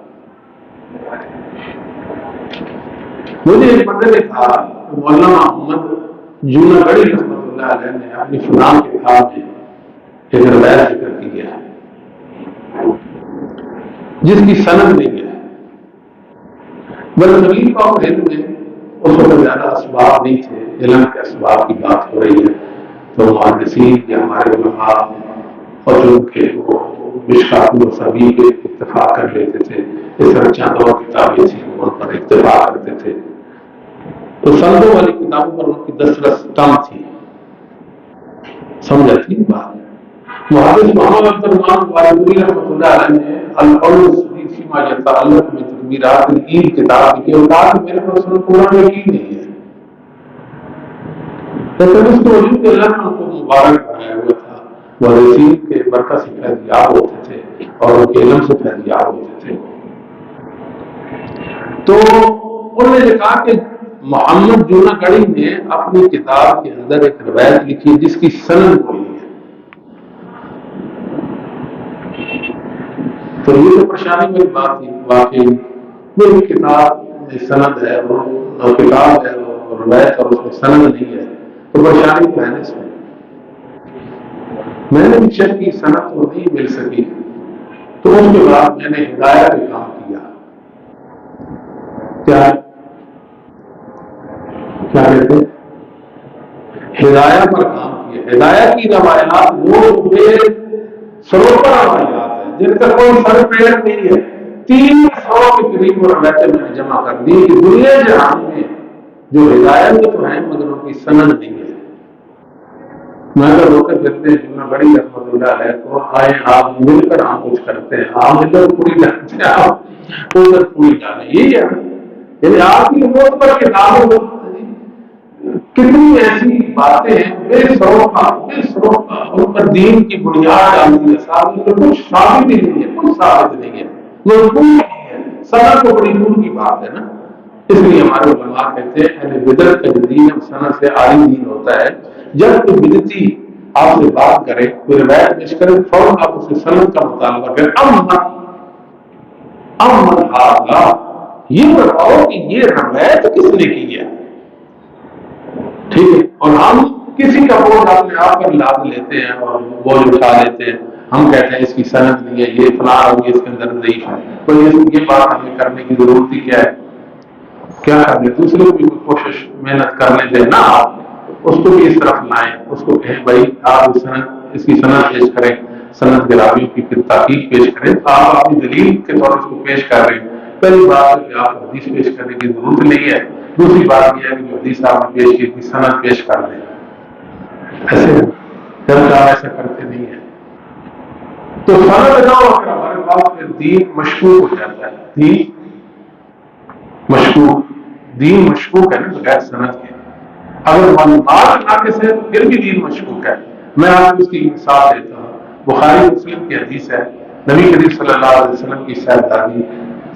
مجھے ایک بندے نے کہا مولانا محمد جوناگڑھی رحمۃ اللہ علیہ نے اپنی فلاں کتاب میں ایک روایت ذکر کی ہے جس کی سند نہیں ہے، بل نبی کا علم میں اس وقت زیادہ اسباب نہیں تھے، علم کے اسباب کی بات ہو رہی ہے، تو محدثین یا ہمارے علماء اور جو کہ وہ مشکات المصابیح پہ اتفاق کر لیتے تھے، اس طرح چند اور کتابیں تھیں ان پر اتفاق کرتے تھے، تو سندوں والی کتابوں پر ان کی دسترس کم تھی، سمجھ آتی بات۔ محدث محمد عبد الرحمن والدوری رحمۃ اللہ علیہ نے القول فیما یتعلق بتکبیرات العید کتاب لکھی اور کہا کہ میرے پاس قرآن یقین نہیں ہے، لیکن اس کو وجود اللہ نے ان کو مبارک بنایا ہوا تھا، محدثین کے برکت سے فیضیاب ہوتے تھے اور ان کے علم سے فیضیاب ہوتے تھے۔ تو انہوں نے کہا کہ محمد جوناگڑھی نے اپنی کتاب کے اندر ایک روایت لکھی جس کی سند کوئی نہیں ہے، تو یہ تو پریشانی میری بات تھی، واقعی میری کتاب میں سند ہے اور کتاب ہے اور روایت اور اس میں سند نہیں ہے، تو پریشانی تو ہے نا اس میں۔ میں نے بھی چیک کی، سند تو نہیں مل سکی، تو اس کے بعد میں نے ہدایہ پہ کام کیا۔ کیا کہتے ہیں؟ ہدایہ پر کام کیا۔ ہدایہ کی روایات وہ سروپر روایات ہیں جن کا کوئی سر پیڑ نہیں ہے، 300 کے قریب روایتیں میں نے جمع کر دی کہ دنیا جہان میں جو ہدایت میں تو ہیں مگر ان کی سند نہیں ہے۔ میں اگر ہوتے پھرتے ہیں جمعہ بڑی رحمت اللہ ہے تو آئے آپ مل کر ہم کچھ کرتے ہیں، آپ ادھر پوری ڈالتے ہیں، آپ ادھر پوری ڈالیں، یہی ہے۔ یعنی آپ کی موت پر کتابوں کتنی ایسی باتیں ہیں بے سروپا ان پر دین کی بنیاد ڈالتی ہے، ساتھ میں کچھ ثابت ہی نہیں ہے، کچھ ثابت نہیں ہے، مضبوط نہیں ہے، سند تو بڑی دور کی بات ہے نا۔ اس لیے ہمارے علماء کہتے ہیں اہل بدعت کا دین سند سے عاری دین ہوتا ہے۔ جب کوئی بدعتی آپ سے بات کرے، کوئی روایت پیش کرے، فوراً آپ اسے سند کا مطالبہ کریں، امن ہاضا، یہ بتاؤ کہ یہ روایت کس نے کی ہے، ٹھیک ہے؟ اور ہم کسی کا بوجھ اپنے آپ پر لاد لیتے ہیں اور بوجھ اٹھا لیتے ہیں، ہم کہتے ہیں اس کی سند نہیں ہے، یہ فلاں ہوگی، اس کے اندر ضعیف ہے، تو یہ بات ہمیں کرنے کی ضرورت ہی کیا ہے؟ کیا کرنے؟ دوسرے کو بھی کوشش محنت کرنے دیں نا، آپ اس کو بھی اس طرف لائیں، اس کو کہیں بھائی آپ اس کی سند پیش کریں، سند گرامیوں کی پھر تحقیق پیش کریں، تو آپ اپنی دلیل کے طور پر اس کو پیش کر رہے ہیں۔ پہلی بات ہے کہ آپ حدیث پیش کرنے کی ضرورت نہیں ہے، دوسری بات یہ ہے کہ جو حدیث آپ نے پیش کی تھی سند پیش کر دیں۔ ایسے جب آپ ایسا کرتے نہیں ہیں تو سند نہ ہو کر ہمارے پاس پھر دین مشکوک ہو جاتا ہے، دین مشکوک ہے نا بغیر سند کے۔ اگر معلومات ناقص ہے تو پھر بھی دین مشکوک ہے۔ میں آپ کو اس کی مثال دیتا ہوں، بخاری مسلم کی حدیث ہے، نبی کریم صلی اللہ علیہ وسلم کی صاحبزادی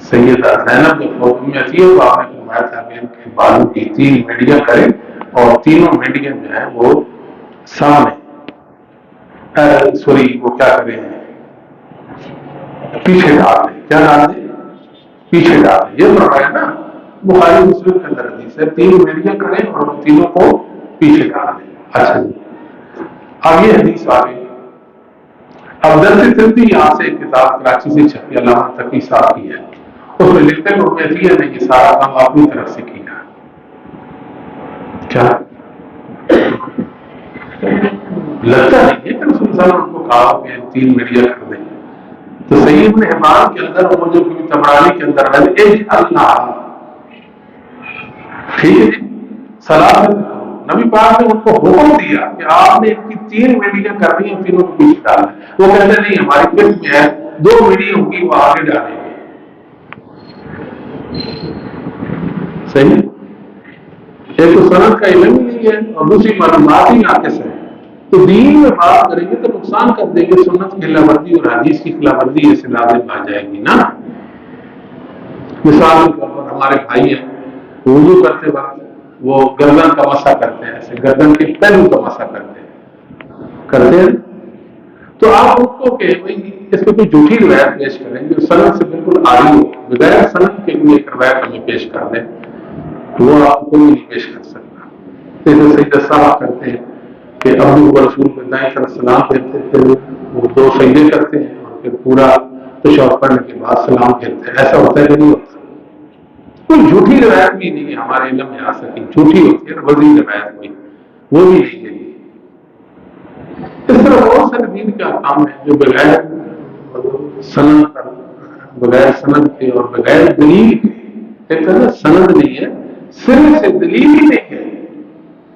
سیدہ زینب جب فوت میں تھی تو آپ نے فرمایا تھا کہ ان کے بالوں کی 3 مینڈیاں کریں اور تینوں مینڈیاں جو ہیں وہ سامنے وہ کیا کریں پیچھے ڈال دیں، کیا ڈال دیں؟ پیچھے ڈال دیں، یہ فرمایا نا بخاری مسلم کے اندر حدیث ہے، 3 مینڈیاں کریں اور وہ تینوں کو پیچھے ڈال دیں۔ اچھا جی، اب یہ حدیث آ گئی۔ اب درس ترتی یہاں سے ایک کتاب کراچی سے چھپی، علامہ تقی صاحب کی ہے، اس میں لکھتے ہیں رومیتیہ نے یہ سارا کام اپنی طرف سے کیا۔ کیا لگتا نہیں ہے کہ رسول اللہ ان کو کہا کہ 3 مینڈیاں کر دیں؟ تو صحیح ابن حبان کے اندر وہ جو طبرانی کے اندر ہے اللہ، ٹھیک ہے جی، سلام نبی پاک نے ان کو حکم دیا کہ آپ نے ان کی 3 مینڈیاں کرنی ہیں، تینوں کو پیچھے ڈالنا ہے۔ وہ کہتے نہیں ہماری فکر میں ہے 2 مینڈیاں ہوں گی وہ آگے ڈالیں گے۔ صحیح، ایک تو سند کا علم ہی نہیں ہے اور دوسری معلومات ہی ناقص ہے، تو دین میں بات کریں گے تو نقصان کر دیں گے، سنت کی خلاف ورزی اور حدیث کی خلاف ورزی ایسے لازم آ جائے گی نا۔ مثال کے طور پر ہمارے بھائی ہیں، وضو کرتے وقت وہ گردن کا مسح کرتے ہیں، ایسے گردن کے پہلو کا مسح کرتے ہیں، تو آپ ان کو کہ اس میں کوئی جھوٹی روایت پیش کریں جو سند سے بالکل عاری ہو، بغیر سند کے کوئی ایک روایت ہمیں پیش کر دیں، وہ آپ کو نہیں پیش کر سکتا۔ جیسے سیدہ صاحب کرتے ہیں کہ ابو رسول کے دائیں طرف سلام پھیرتے تھے، وہ 2 سجدے کرتے ہیں اور پھر پورا تشہد پڑھنے کے بعد سلام پھیرتے ہیں، ایسا ہوتا ہے کہ نہیں ہوتا؟ کوئی جھوٹی روایت بھی نہیں ہے ہمارے علم میں آ سکی، جھوٹی ہوتی ہے وزی روایت کوئی، وہ بھی نہیں ہے۔ اس طرح بہت سارے دین کے احکام ہیں جو بغیر سند کے اور بغیر دلیل کے، ایک طرح سند نہیں ہے، صرف سے دلیل ہی نہیں ہے،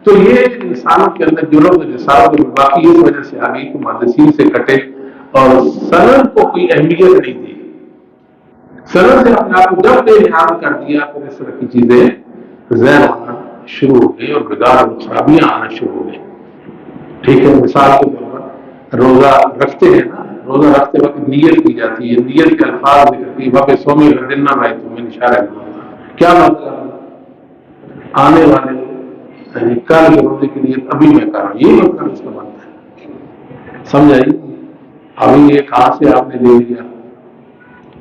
تو یہ انسانوں کے اندر جرم و جسارت اور باقی اس وجہ سے آگئی کہ محدثین سے کٹے اور سند کو کوئی اہمیت نہیں دی، سند سے اپنے آپ کو جب بے نیاز کر دیا پھر اس طرح کی چیزیں زہر آنا شروع ہو گئی اور بگاڑ اور خرابیاں آنا شروع ہو گئی۔ ٹھیک ہے، مثال کے طور پر روزہ رکھتے ہیں نا، روزہ رکھتے وقت نیت کی جاتی ہے، نیت کے الفاظ ذکر کی، واپس سومی دن نہ بھائی تمہیں اشارہ کیا مطلب؟ آنے والے کل کے روزے کی نیت ابھی میں کر رہا ہوں، یہ مطلب اس کا بنتا ہے، سمجھائیے؟ ابھی یہ کہاں سے آپ نے لے لیا؟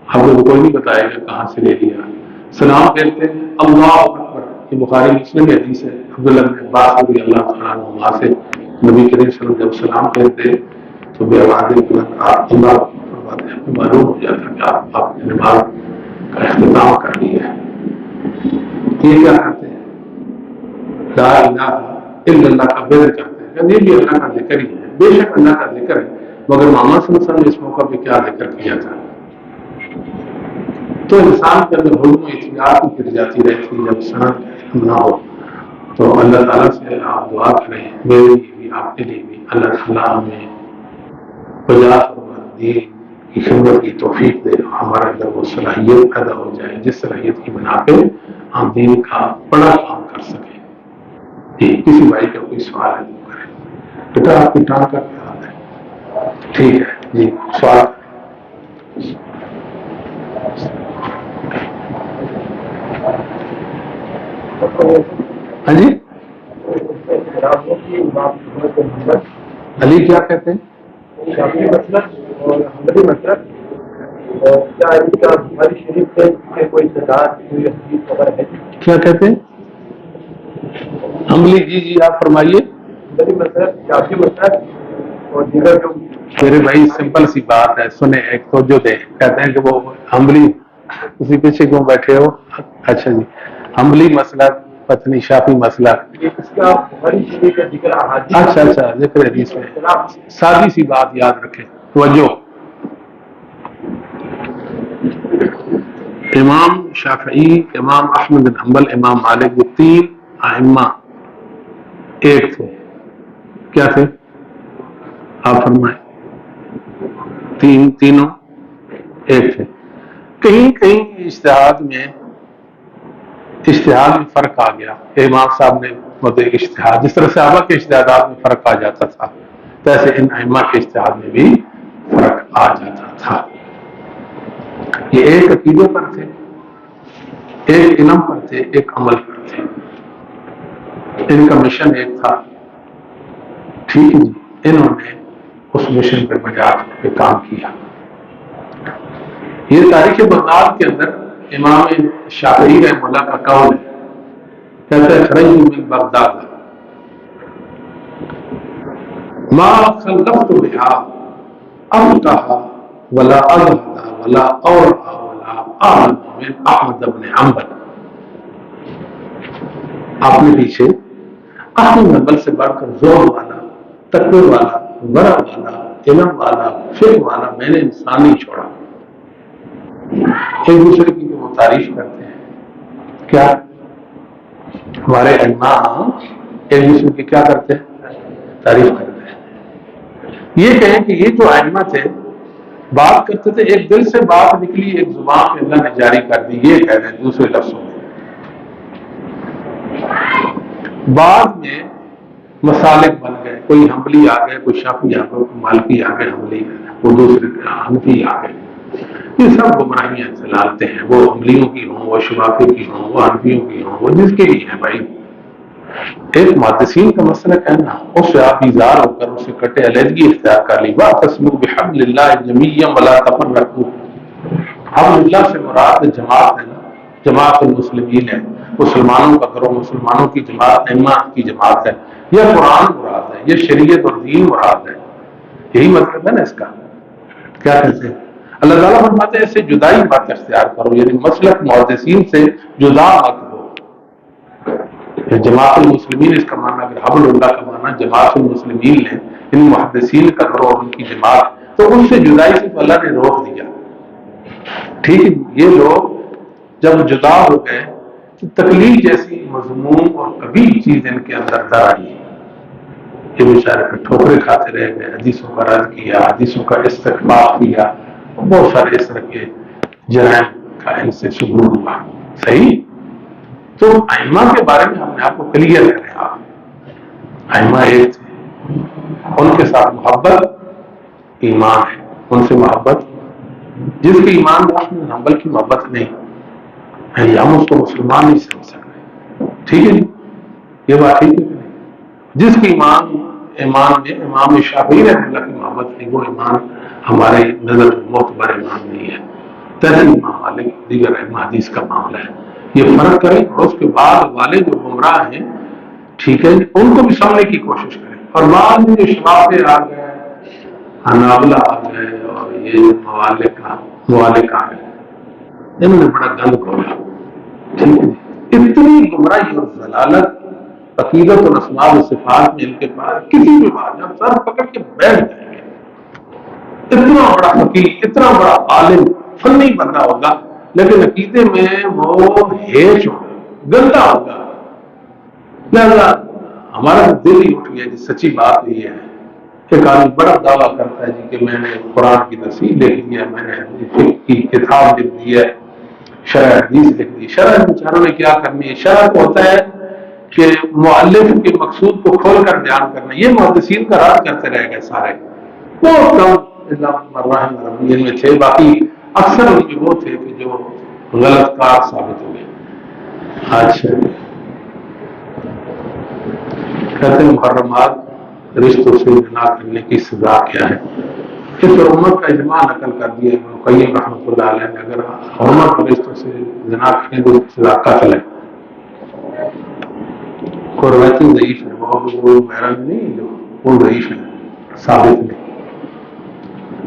آپ کو کوئی نہیں بتائے گا کہاں سے لے لیا۔ سلام پھیرتے ہیں اللہ اکبر، یہ بخاری مسلم کی حدیث ہے، عبداللہ بن عباس رضی اللہ تعالیٰ عنہما سے نبی کریم صلی اللہ علیہ وسلم جب سلام پھیرتے تو بے وادی آپ اللہ فرماتے ہیں معلوم ہو جاتا کہ آپ نے نماز کا اختتام کر لیا ہے. یہ کیا کرتے ہیں؟ لا الہ الا اللہ کا ذکر کرتے ہیں. یہ بھی اللہ کا ذکر ہی ہے، بے شک اللہ کا ذکر ہے، مگر محمد صلی اللہ علیہ وسلم نے اس موقع پہ کیا ذکر کیا تھا؟ تو انسان کے اندر حلم و اطلاع کی گر جاتی رہتی ہے. جب سند کا علم نہ ہو تو اللہ تعالیٰ سے آپ دعا کریں، میرے لیے بھی آپ کے لیے بھی اللہ تعالیٰ ہمیں وجاہت اور دین کی خدمت کی توفیق دے، ہمارے اندر وہ صلاحیت پیدا ہو جائے جس صلاحیت کی بنا پہ ہم دین کا بڑا کام کر سکیں. جی کسی بھائی کا کوئی سوال ہے تو کریں. بیٹا آپ کی ٹانگ کا کیا حال ہے؟ ٹھیک ہے جی سوال. ہاں جی علی کیا کہتے ہیں؟ شافعی مسلک اور حنبلی مسلک، کیا ان کا بخاری شریف سے کوئی صداقت کوئی حدیث وغیرہ ہے؟ کیا کہتے ہیں؟ حنبلی جی آپ فرمائیے. حنبلی مسلک، شافعی مسلک اور دیگر جو میرے بھائی سمپل سی بات ہے، سنیں ایک توجہ دیں. کہتے ہیں کہ وہ حنبلی اسی پیچھے کیوں بیٹھے ہو؟ اچھا جی حنبلی مسلک پتنی شافعی مسلک. اس کا بخاری شریف کا ذکر احادیث. اچھا ذکر حدیث میں سادی سی بات یاد رکھیں. توجہ، امام شافعی، امام احمد بن حنبل، امام مالک، یہ تین ائمہ ایک تھے. کیا تھے آپ فرمائیں؟ تینوں ایک تھے. کہیں کہیں اجتہاد میں فرق آ گیا. امام صاحب نے مطلب اجتہاد، جس طرح صحابہ کے اجتہادات میں فرق آ جاتا تھا ویسے ان ائمہ کے اجتہاد میں بھی فرق آ جاتا تھا. یہ ایک عقیدے پر تھے، ایک علم پر تھے، ایک عمل پر تھے. ان کا مشن ایک تھا. ٹھیک ہے جی، انہوں نے اس مشن پہ بجات پہ کام کیا. یہ تاریخ بغداد کے اندر امام شافعی رحمہ اللہ کا قول ہے. کہتے ہیں خرجت من بغداد ما خلفت بها افقه ولا اجهد ولا اورع ولا اعلم من احمد بن حنبل. آپ نے پیچھے احمد بن حنبل سے بڑھ کر زور والا، تقوی والا، ورع والا، علم والا، فقہ والا میں نے انسان نہیں چھوڑا. ایک دوسرے کی وہ تعریف کرتے ہیں. کیا ہمارے ائمہ ایک دوسرے کی کیا کرتے ہیں؟ تعریف کرتے ہیں. یہ کہیں کہ یہ جو ائمہ تھے بات کرتے تھے، ایک دل سے بات نکلی، ایک زبان میں اللہ نے جاری کر دی. یہ کہہ رہے ہیں دوسرے لفظوں میں. بعد میں مسالک بن گئے، کوئی حنبلی آ گئے، کوئی شافعی آ گئے، کوئی مالکی آ گئے، حنبلی وہ دوسرے حنفی آ گئے. یہ سب گمراہیاں چلالتے ہیں، وہ حنبلیوں کی ہوں، وہ شافعی کی ہوں، وہ حنفیوں کی ہوں، وہ جس کے بھی ہیں. بھائی ایک محدثین کا مسلک ہے نا، اس سے آپ ایزار ہو کر اسے کٹے علیحدگی اختیار کر لی. واعتصموا بحبل اللہ جمیعا ولا تفرقوا. حبل اللہ سے مراد جماعت ہے نا، جماعت المسلمین ہے، مسلمانوں کا گروہ، مسلمانوں کی جماعت، ائمہ کی جماعت ہے. یہ قرآن مراد ہے، یہ شریعت اور دین مراد ہے. یہی مطلب ہے نا اس کا. کیا کہتے ہیں؟ اللہ تعالیٰ فرماتے ہیں اسے جدائی مت اختیار کرو، یعنی مسلک محدثین سے جدا مت ہو. جماعت المسلمین اس کا معنی، اگر حبل اللہ کا معنی جماعت المسلمین ہے، ان محدثین کا گروہ، ان کی جماعت، تو ان سے جدائی سے تو اللہ نے روک دیا. ٹھیک ہے، یہ لوگ جب جدا ہو گئے تو تکلیف جیسی مضمون اور کبھی چیز ان کے اندر نہ آئی. یہ بیچارے پہ ٹھوکرے کھاتے رہ گئے، حدیثوں کا رد کیا، حدیثوں کا استقبال کیا، بہت سارے اس طرح کے جرائم کا ان سے ثبوت ہوا. صحیح. تو ائمہ کے بارے میں ہم نے آپ کو کلیئر کریں. آپ ائمہ ایک تھے، ان کے ساتھ محبت ایمان ہے، ان سے محبت. جس کی ایمان احمد بن حنبل کی محبت نہیں، ہم اس کو مسلمان نہیں سمجھ سکتے. ٹھیک ہے جی، یہ بات ٹھیک ہے. جس کی ایمان میں امام شافعی رحمہ اللہ کی محبت نہیں، وہ ایمان ہمارے نظر میں معتبر ایمان نہیں ہے. تحریر امام مالک دیگر ائمہ حدیث کا معاملہ ہے. یہ فرق کریں اور اس کے بعد والے جو گمراہ ہیں، ٹھیک ہے، ان کو بھی سمجھنے کی کوشش کریں. اور بعد میں جو شباب آ گئے، حنابلہ آ گئے اور یہ موالک آ گئے، انہوں نے بڑا گند کھولا، ٹھیک ہے، اتنی گمراہی اور ضلالت عقیدت اور اسماء و صفات میں ان کے پاس کسی بھی بات میں سر پکڑ کے بیٹھ جائیں گے. اتنا بڑا فقیہ، اتنا بڑا عالم، فنی بندہ ہوگا، لیکن عقیدے میں وہ ہیچ ہوگا، گندا ہوگا. لہذا ہمارا دل ہی اٹھ گیا جی. سچی بات یہ ہے، ایک آدمی بڑا دعویٰ کرتا ہے جی کہ میں نے قرآن کی تفسیر لکھ دی ہے، میں نے فقہ کی کتاب لکھ دی ہے، شرح حدیث لکھ دی. شرح بیچاروں نے کیا کرنی ہے؟ شرح تو ہوتا ہے کہ مؤلف کے مقصود کو کھول کر بیان کرنا. یہ محدثین کا راج کرتے رہ گئے سارے، بہت کم رحم میں تھے، باقی اکثر ان کے وہ تھے کہ جو غلط کار ثابت ہوئے. اچھا، کہتے ہیں محرمات رشتوں سے جنا کرنے کی سزا کیا ہے؟ اس پر امت کا اجماع نقل کر دیا ابن قیم رحمۃ اللہ علیہ نے. اگر حرمت اور رشتوں سے جنا کرنے تو سزا قتل ہے. کوئی روایتی ضعیف ہے، وہ بہرحال نہیں، جو وہ ضعیف ہے، ثابت نہیں.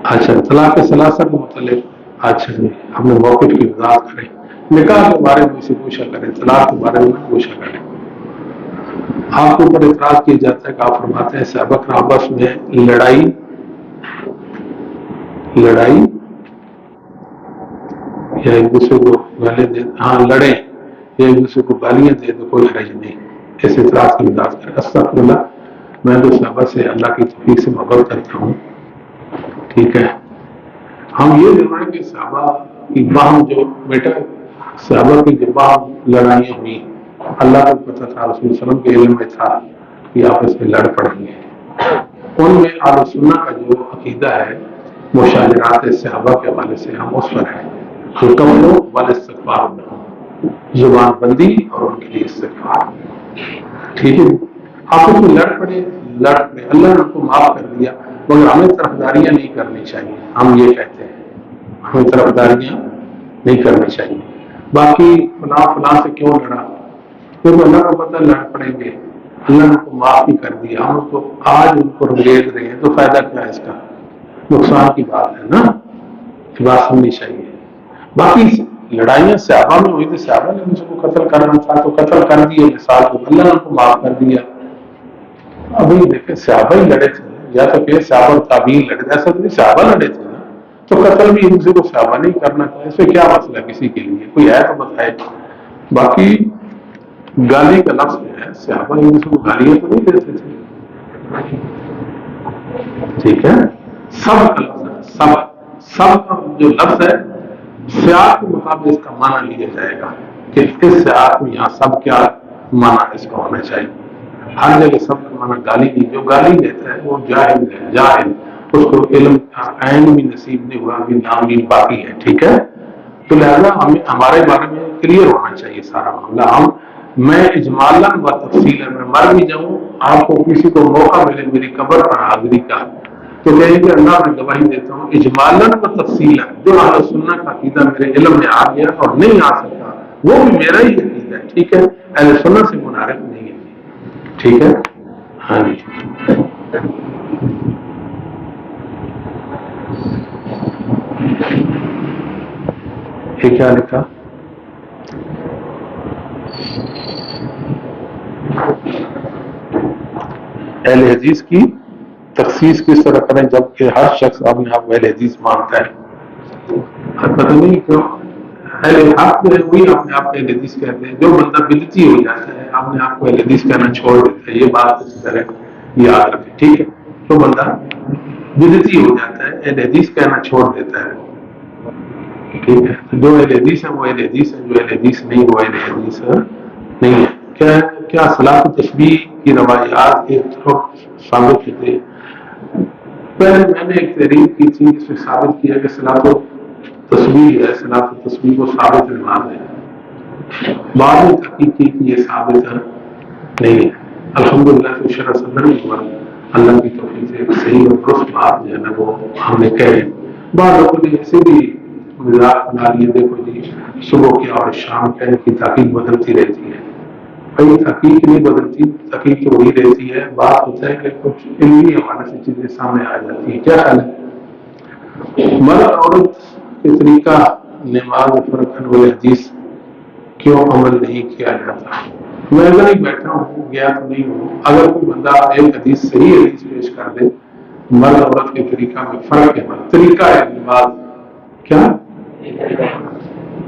اچھا، طلاق ثلاثہ کے متعلق اچھا جی ہم نے موقف کی وضاحت کریں. نکاح کے بارے میں اسے پوچھا کریں، طلاق کے بارے میں پوچھا کریں. آپ کے اوپر اعتراض کیا جاتا ہے کہ آپ فرماتے ہیں صحابہ کرام آپس میں لڑائی یا ایک دوسرے کو گالیں دے، ہاں لڑیں یا ایک دوسرے کو گالیاں دے تو کوئی حرج نہیں. اس اعتراض کی وضاحت کریں. استغفر اللہ، میں تو صحابہ سے اللہ کی توفیق سے محبت کرتا ہوں، ٹھیک ہے. ہم یہ ضرور ہے کہ صحابہ کی باہم جو بیٹا صحابہ کی جو باہم لڑائیاں ہوئی، اللہ کو پتہ تھا، رسول صلی اللہ علیہ وسلم کے علم میں تھا کہ آپس میں لڑ پڑیں گے. ان میں اہل سنہ کا جو عقیدہ ہے مشاجرات صحابہ کے حوالے سے ہم اس پر ہیں. حکم والے استغفار میں زبان بندی اور ان کے لیے استغفار، ٹھیک ہے. آپس میں لڑ پڑے، اللہ نے ان کو معاف کر دیا، مگر ہمیں طرفداریاں نہیں کرنی چاہیے. ہم یہ کہتے ہیں ہمیں طرفداریاں نہیں کرنی چاہیے. باقی فلاں سے کیوں لڑا؟ کیونکہ اللہ کو پتہ لڑ پڑیں گے، اللہ نے ان کو معاف ہی کر دیا، ہم کو آج ان کو رنگیز رہے ہیں تو فائدہ کیا ہے اس کا؟ نقصان کی بات ہے نا، یہ بات سمجھنی چاہیے. باقی لڑائیاں صحابہ میں ہوئی تو صحابہ نے اس کو قتل کرنا تھا تو قتل کر دیے، مثال کو اللہ نے ان کو معاف کر دیا. ابھی دیکھیں صحابہ ہی لڑے تھے، یا تو کہ صحابہ تابعین لڑے تھے، ایسا تو نہیں صحابہ لڑے تھے نا، تو قتل بھی ان سے کو صحابہ نہیں کرنا تھا. اس میں کیا مسئلہ کسی کے لیے؟ کوئی ہے تو بتائے. باقی گالی کا لفظ ہے، صحابہ ان سے کو گالیاں تو نہیں دیتے تھے، ٹھیک ہے. سب کا لفظ ہے، سب کا جو لفظ ہے سیاق کے مطابق اس کا معنی لیا جائے گا کہ اس سیاق میں یہاں سب کیا معنی اس کا ہونا چاہیے. ہر جگہ سب کا معنی گالی نہیں، جو گالی دیتا ہے وہ جاہل ہے، جاہل، اس کو علم عین بھی نصیب نہیں ہوا، بھی نام بھی باقی ہے، ٹھیک ہے. تو لہذا ہمیں ہمارے بارے میں کلیئر ہونا چاہیے سارا معاملہ. میں اجمالاً و تفصیلاً میں مر بھی جاؤں، آپ کو کسی کو موقع ملے میری قبر پر حاضری کا تو کہیں کہ اللہ میں گواہی دیتا ہوں اجمالاً و تفصیلاً جو اہل سنت کا عقیدہ میرے علم میں آ گیا اور نہیں آ سکتا وہ بھی میرا ہی عقیدہ ہے، ٹھیک ہے. اہل سنت سے منحرف نہیں ہے، ٹھیک ہے. ہاں جی، یہ کیا لکھا؟ اہل حدیث کی تخصیص کس طرح کریں جبکہ ہر شخص اپنے آپ اہل حدیث مانتا ہے؟ پتہ نہیں کیوں اہل حق جو ہے وہی اپنے آپ کو اہل حدیث کہتے ہیں. جو بندہ بدعتی ہو جاتا ہے اپنے آپ کو اہل حدیث کہنا چھوڑ دیتا ہے. یہ بات اسی طرح یاد رکھیں، ٹھیک ہے. جو بندہ بدعتی ہو جاتا ہے اہل حدیث کہنا چھوڑ دیتا ہے، ٹھیک ہے. جو اہل حدیث ہے وہ اہل حدیث ہے، جو اہل حدیث نہیں وہ اہل حدیث نہیں ہے. کیا صلاۃ تشبیہ کی روایات ایک ثابت ہوتے ہیں؟ پہلے میں نے ایک تحریر کی تھی اس میں ثابت کیا کہ صلاۃ تشبیہ ہے، صلاۃ تشبیہ کو ثابت نماز ہے. بعد میں تحقیق کی کہ یہ ثابت نہیں ہے. الحمدللہ تو شرح صدر نہیں ہوا، اللہ کی توفیق سے ایک صحیح اور درست بات جو ہے نا وہ ہم نے کہے. بعض لوگوں نے ایسے بھی مزاق بنا لیے، دیکھو جی صبح کیا اور شام کیا کی تحقیق بدلتی رہتی ہے. بھائی تحقیق نہیں بدلتی، تحقیق تو وہی رہتی ہے، بات ہوتا ہے کہ کچھ علمی حوالے سے چیزیں سامنے آ جاتی ہیں. کیا خیال ہے مرد عورت کے طریقہ نماز فرقن والے حدیث کیوں عمل نہیں کیا جاتا؟ میں اگر ہی بیٹھا ہوں، گیا تو نہیں ہوں، اگر کوئی بندہ ایک حدیث صحیح حدیث پیش کر دے مرد عورت کے طریقہ میں فرق ہے، طریقہ ہے نماز کیا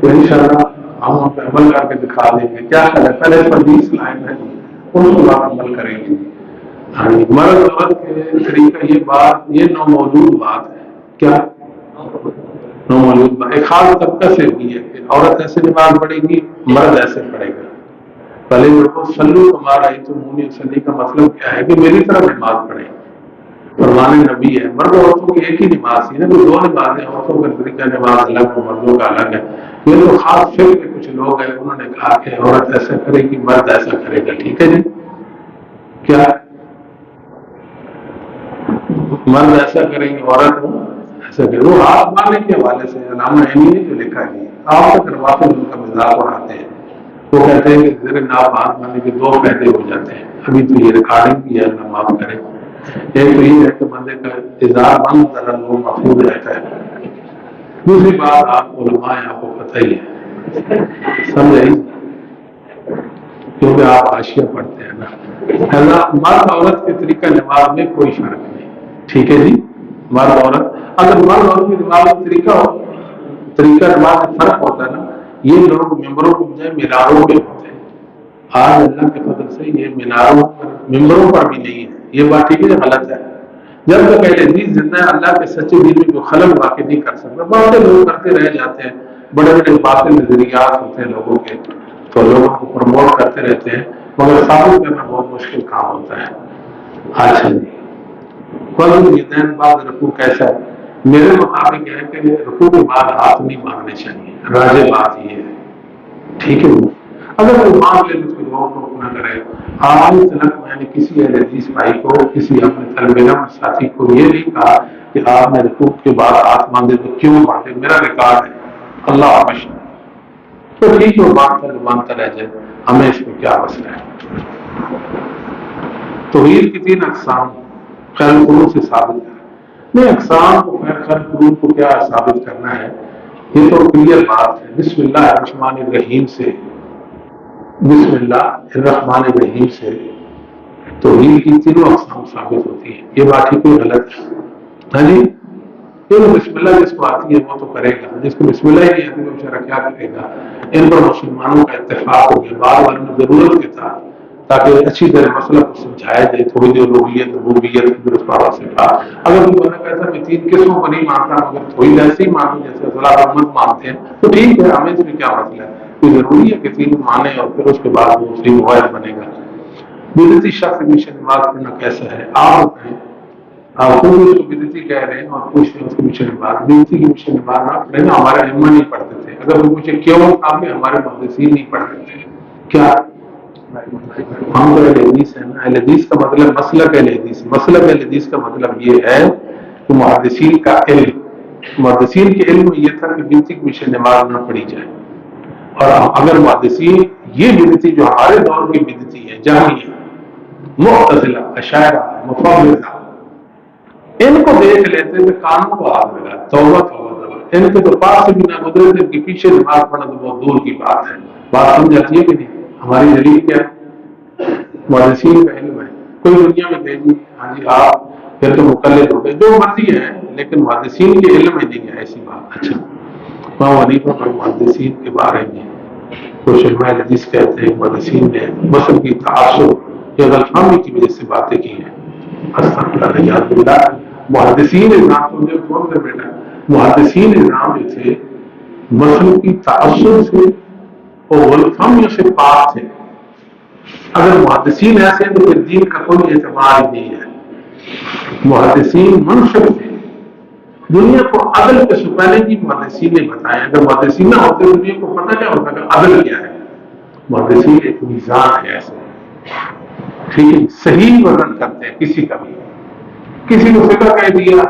انشاءاللہ ہم پہ عمل کر کے دکھا دیں گے. کیا خیال ہے پہلے حدیث لائن ہے ان کو آپ عمل کریں گے. ہاں جی، مرد عورت کے طریقہ یہ بات یہ نوموجود بات ہے. کیا نوموجود بات ایک خاص طبقہ سے ہوئی ہے کہ عورت ایسے نماز پڑھے گی، مرد ایسے پڑھے گا. پہلے لوگوں سلو تمہارا تو منہ سلی کا مطلب کیا ہے کہ میری طرح نماز پڑھے. فرمان نبی ہے مرد عورتوں کی ایک ہی نماز ہے نا، کوئی دو نمازیں عورتوں کا طریقہ نماز الگ ہے مردوں کا الگ ہے. یہ تو خاص فکر کے کچھ لوگ ہیں انہوں نے کہا کہ عورت ایسا کرے گی مرد ایسا کرے گا. ٹھیک ہے جی، کیا مرد ایسا کریں گے عورت ایسا کرے. وہ ہاتھ مارنے کے حوالے سے علامہ عینی نے جو لکھا ہے آپ تک کرواتے ہیں ان کا مزاق اڑاتے ہیں. وہ کہتے ہیں کہ زیر ناپ ہاتھ مارنے کے دو فائدے ہو جاتے ہیں. ابھی تو یہ ریکارڈنگ بھی ہے، اللہ معاف کرے. ایک تو یہ ہے کہ بندے کا اظہار بند طرح وہ محفوظ رہتا ہے. دوسری بات آپ علماء ہیں، آپ کو پتہ ہی ہے، سمجھ آئی، کیونکہ آپ حاشیہ پڑھتے ہیں نا. مرد عورت کے طریقہ نماز میں کوئی فرق نہیں. ٹھیک ہے جی، مرد عورت اگر مرد عورت کی نماز میں طریقہ نماز میں فرق ہوتا ہے نا، یہ لوگ ممبروں کے بجائے میناروں پہ ہوتے ہیں. آج اللہ کے فضل سے یہ میناروں پر ممبروں پر بھی نہیں ہے. یہ بات ٹھیک ہے، غلط ہے. جب تک اہل حدیث زندہ ہے اللہ کے سچے دین میں جو خلل واقع نہیں کر سکتا. بہت سے لوگ کرتے رہ جاتے ہیں، بڑے بڑے باطل نظریات ہوتے ہیں لوگوں کے تو لوگوں کو پروموٹ کرتے رہتے ہیں، مگر ثابت کرنا بہت مشکل کام ہوتا ہے. اچھا جی، فضل یدین بعد رکوع کیسا ہے؟ میرے مطابق یہ ہے کہ رکوع کے بعد ہاتھ نہیں مانگنے چاہیے، راجع بات یہ ہے. ٹھیک ہے، اگر کوئی مانگ لے اس کی روک ٹوک نہ کرے. آج تک میں نے کسی اہل حدیث بھائی کو، کسی اپنے طالب علم ساتھی کو یہ نہیں کہا کہ آپ نے رکوع کے بعد ہاتھ مانگے تو کیوں مانگے. میرا ریکارڈ ہے، اللہ حافظ. تو ٹھیک ہے، مانتا رہ جائے، ہمیں اس میں کیا مسئلہ ہے. توحید کی 3 اقسام خیر القرون سے ثابت ہے. نہیں، اقسام کو خیر القرون کو کیا ثابت کرنا ہے، یہ تو کلیئر بات ہے. بسم اللہ الرحمن الرحیم سے، بسم اللہ الرحمن الرحیم سے توحید کی 3 اقسام ثابت ہوتی ہیں. یہ بات ہی کوئی غلط ہے. ہاں جی، یہ بسم اللہ جس کو آتی ہے وہ تو کرے گا، جس کو بسم اللہ ہی نہیں آتی وہ بیچارہ کیا کرے گا. ان پر مسلمانوں کا اتفاق ہو گیا بار بار میں ضرورت کے تھا تاکہ اچھی طرح مسئلہ کو سمجھایا جائے. تھوڑی دیر روحیت درست بات سے کہا. اگر کوئی بندہ کہتا میں 3 قسموں کو نہیں مانتا مگر تھوڑی ویسے ہی مانوں جیسے ضلع رحمت مانتے ہیں تو ٹھیک ہے، ہمیں اس میں کیا مسئلہ ہے. کوئی ضروری ہے کہ 3 مانے اور پھر اس کے بعد وہ 3 واحد بنے گا. بدعتی شخص ہمیشہ نماز پڑھنا کیسا ہے؟ آپ بتائیں. آپ خود اس کو بدعتی کہہ رہے ہیں اور پوچھ رہے ہیں اس کے پیچھے نماز. بدعتی کے پیچھے نماز نہ پڑھے نا، ہمارے ائمہ نہیں پڑھتے تھے. اگر وہ پوچھے کیوں، آپ نے ہمارے محدثین نہیں پڑھتے تھے. کیا ہم تو اہل حدیث ہیں نا. اہل حدیث کا مطلب مسلک اہل حدیث، مسلک اہل حدیث کا مطلب یہ ہے کہ محدثین کا علم، محدثین کے علم میں یہ تھا کہ بدعتی کے پیچھے نماز نہ پڑھی جائے. اور اگر محدثین یہ بدعتی جو ہمارے دور کی بدعتی ہے، جہمیہ، معتزلہ، اشاعرہ، مفوضہ، ان کو دیکھ لیتے تھے کانوں کو ہاتھ لگا. توبہ توبہ، ان کے تو پاس سے بھی نہ گزرے تھے، ان کے پیچھے نماز پڑھنا تو بہت دور کی بات ہے. بات سمجھ آتی ہے کہ نہیں؟ ہماری دلیل کیا ہے؟ محدثین کا علم ہے. کوئی دنیا میں دے دی ہاں جی آپ پھر تو مقلد ہو گئے، جو مرضی ہے، لیکن محدثین کے علم میں نہیں ہے ایسی بات. اچھا، امام حنیفہ پر محدثین کے بارے میں کچھ علماء حدیث کہتے ہیں محدثین نے مسلم کی تعصب یا غلط فہمی کی وجہ سے باتیں کی ہیں. محدثین نظام تو بیٹا محدثین نظام جو تھے مسلم کی تعصب سے اور غلط فہمیوں سے پاک تھے. اگر محدثین ایسے ہیں تو پھر دین کا کوئی اعتبار ہی نہیں ہے. محدثین منصف تھے. دنیا کو عدل کے سپانے کی محدثین نے بتایا. اگر محدثین نہ ہوتے دنیا کو پتہ کیا ہوتا کہ عدل کیا ہے. محدثین ایک میزان ہے ایسے، ٹھیک ہے، صحیح وزن کرتے ہیں. کسی کا بھی کسی کو فقہ کہہ دیا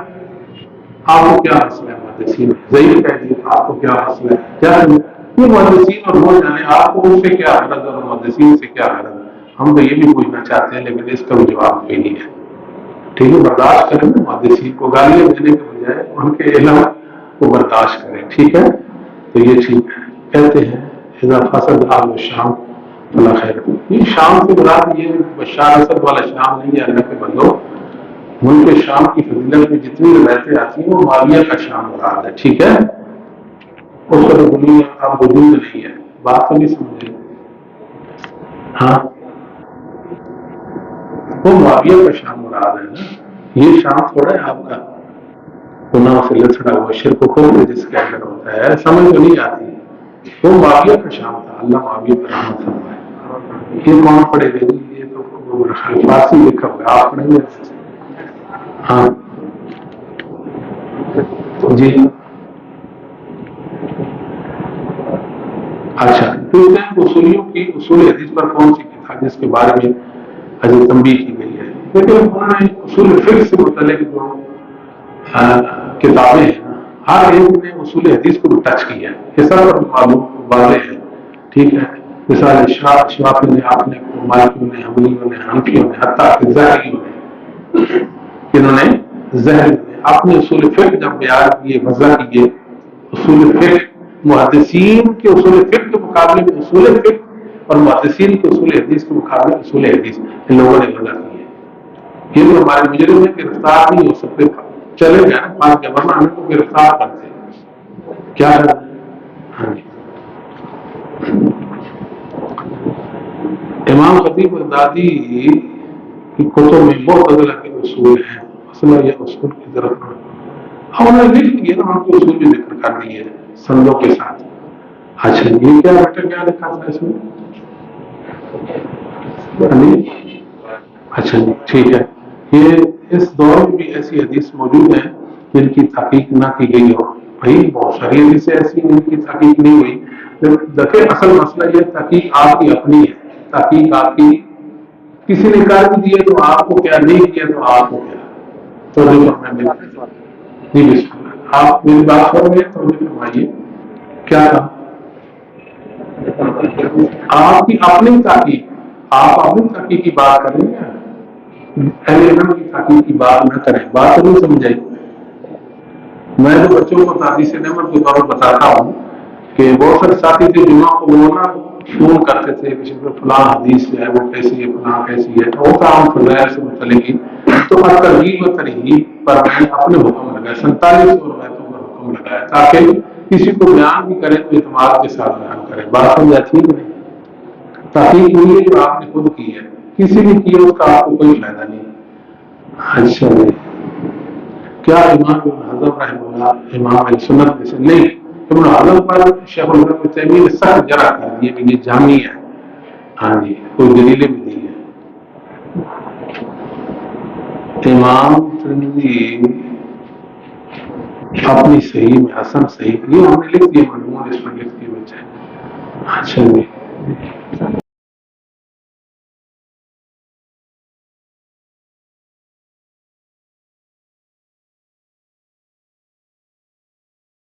آپ کو کیا مسئلہ ہے، محدثین ضعیف کہہ دیا آپ کو کیا مسئلہ ہے. کیا یہ محدثین اور وہ جانے آپ کو ان سے کیا غرض اور محدثین سے کیا غرض. ہم تو یہ بھی پوچھنا چاہتے ہیں لیکن اس کا بھی جواب کوئی نہیں ہے. ٹھیک ہے, برداشت کریں نا محدثین کو گالیاں دینے کے بجائے ان کے علم کو برداشت کریں. ٹھیک ہے, تو یہ ٹھیک ہے. کہتے ہیں اذا فسد اہل الشام فلا خیر. یہ شام سے مراد یہ بشار اسد والا شام نہیں ہے. اللہ کے بندو, ملک شام کی فضیلت میں جتنی روایتیں آتی ہیں وہ معاویہ کا شام مراد ہے. ٹھیک ہے, اس کا تو دنیا اب وجود نہیں ہے. بات تو نہیں سمجھے؟ ہاں, وہ معاویہ کا شام مراد ہے نا. یہ شام تھوڑا ہے آپ کا گناہ سے لتڑا ہوا شرک و کفر جس کے اندر ہوتا ہے, سمجھ میں نہیں آتی. وہ معاویہ کا شام تھا. اللہ معاویہ پر رحمت فرمائے. یہ کون پڑھے گا جی؟ یہ تو فارسی لکھا ہوا ہے, آپ پڑھیں گے. ہاں جی, اچھا. پوچھتے ہیں اصولیوں کی اصول حدیث پر کون سی کتاب جس کے بارے میں حضرت تنبیہ کی گئی ہے؟ لیکن انہوں نے اصول فقہ سے متعلق جو کتابیں ہیں ہر ایک نے اصول حدیث کو بھی ٹچ کیا ہے. یہ سب معلوم واضح ہے. ٹھیک ہے, مثال شافعی نے, آپ نے, مالکیوں نے, حنبلیوں نے, حنفیوں نے, حتیٰ کہ ظاہریوں نے, انہوں نے ظاہر اپنے اصول فقہ جب بیان کیے, وضع کیے, اصول فقہ محدثین کے اصول فقہ کے مقابلے میں اصول فقہ اور محدثین کے اصول حدیث کے مقابلے میں اصول حدیث ان لوگوں نے وضع کی ہے. یہ تو ہمارے مجرم میں گرفتار نہیں ہو سکتے, چلے گئے نا پانچ کے, ورنہ ہمیں کو گرفتار کرتے کیا ہے. ہاں جی. امام خطیب بغدادی کی کتب میں معتزلہ کے اصول ہیں. اصل یہ اصول کی طرف ہم نے لکھ لیے نا, ہم کو اصول بھی ذکر کر دی ہے سندوں کے ساتھ. اچھا, یہ کیا بیٹا کیا لکھا تھا اس میں؟ اچھا جی, ٹھیک ہے. یہ اس دور میں بھی ایسی حدیث موجود ہیں جن کی تحقیق نہ کی گئی ہو. بھائی بہت ساری حدیثیں ایسی ہیں جن کی تحقیق نہیں ہوئی. دیکھیں اصل مسئلہ یہ تحقیق آپ کی اپنی ہے. تحقیق آپ کی, کسی نے کر بھی دیے تو آپ کو کیا, نہیں کیا تو آپ کو کیا. تو جی بسم اللہ, آپ میری بات کر رہے ہیں تو مجھے فرمائیے کیا تھا آپ کی اپنی تحقیق. آپ اپنی تحقیق کی بات کریں گے, اہل علم کی تحقیق کی بات نہ کریں. بات تو نہیں سمجھائی. میں تو بچوں کو تحدیث نعمت کے طور پر بتاتا ہوں کہ بہت سارے ساتھی تھے جمعہ کو وہ نا فون کرتے تھے کسی کو فلاں حدیث ہے وہ کیسی ہے, فلاں کیسی ہے, تو ہوتا ہم فضائل سے متعلق. تو ترغیب و ترہیب پر میں اپنے حکم لگایا, 47 روایتوں پر حکم لگایا تاکہ کسی کو بیان بھی کرے تو اعتماد کے ساتھ بیان کرے. بات سمجھا ٹھیک نہیں؟ تحقیق ہوئی ہے جو آپ نے خود کی ہے, کسی نے کی ہے اس کا آپ کو کوئی فائدہ نہیں. اچھا جی, کیا امام ابن حزم رحمہ اللہ امام اہل سنت میں سے نہیں؟ ابن حزم پر شیخ الاسلام ابن تیمیہ نے سخت جرح کر دی کہ یہ جامع ہے. ہاں جی, کوئی دلیلیں بھی دی ہیں. امام ترمذی اپنی صحیح میں حسن صحیح, یہ ہم نے لکھ دیا مضمون اس پر لکھ دیا بچے. اچھا جی,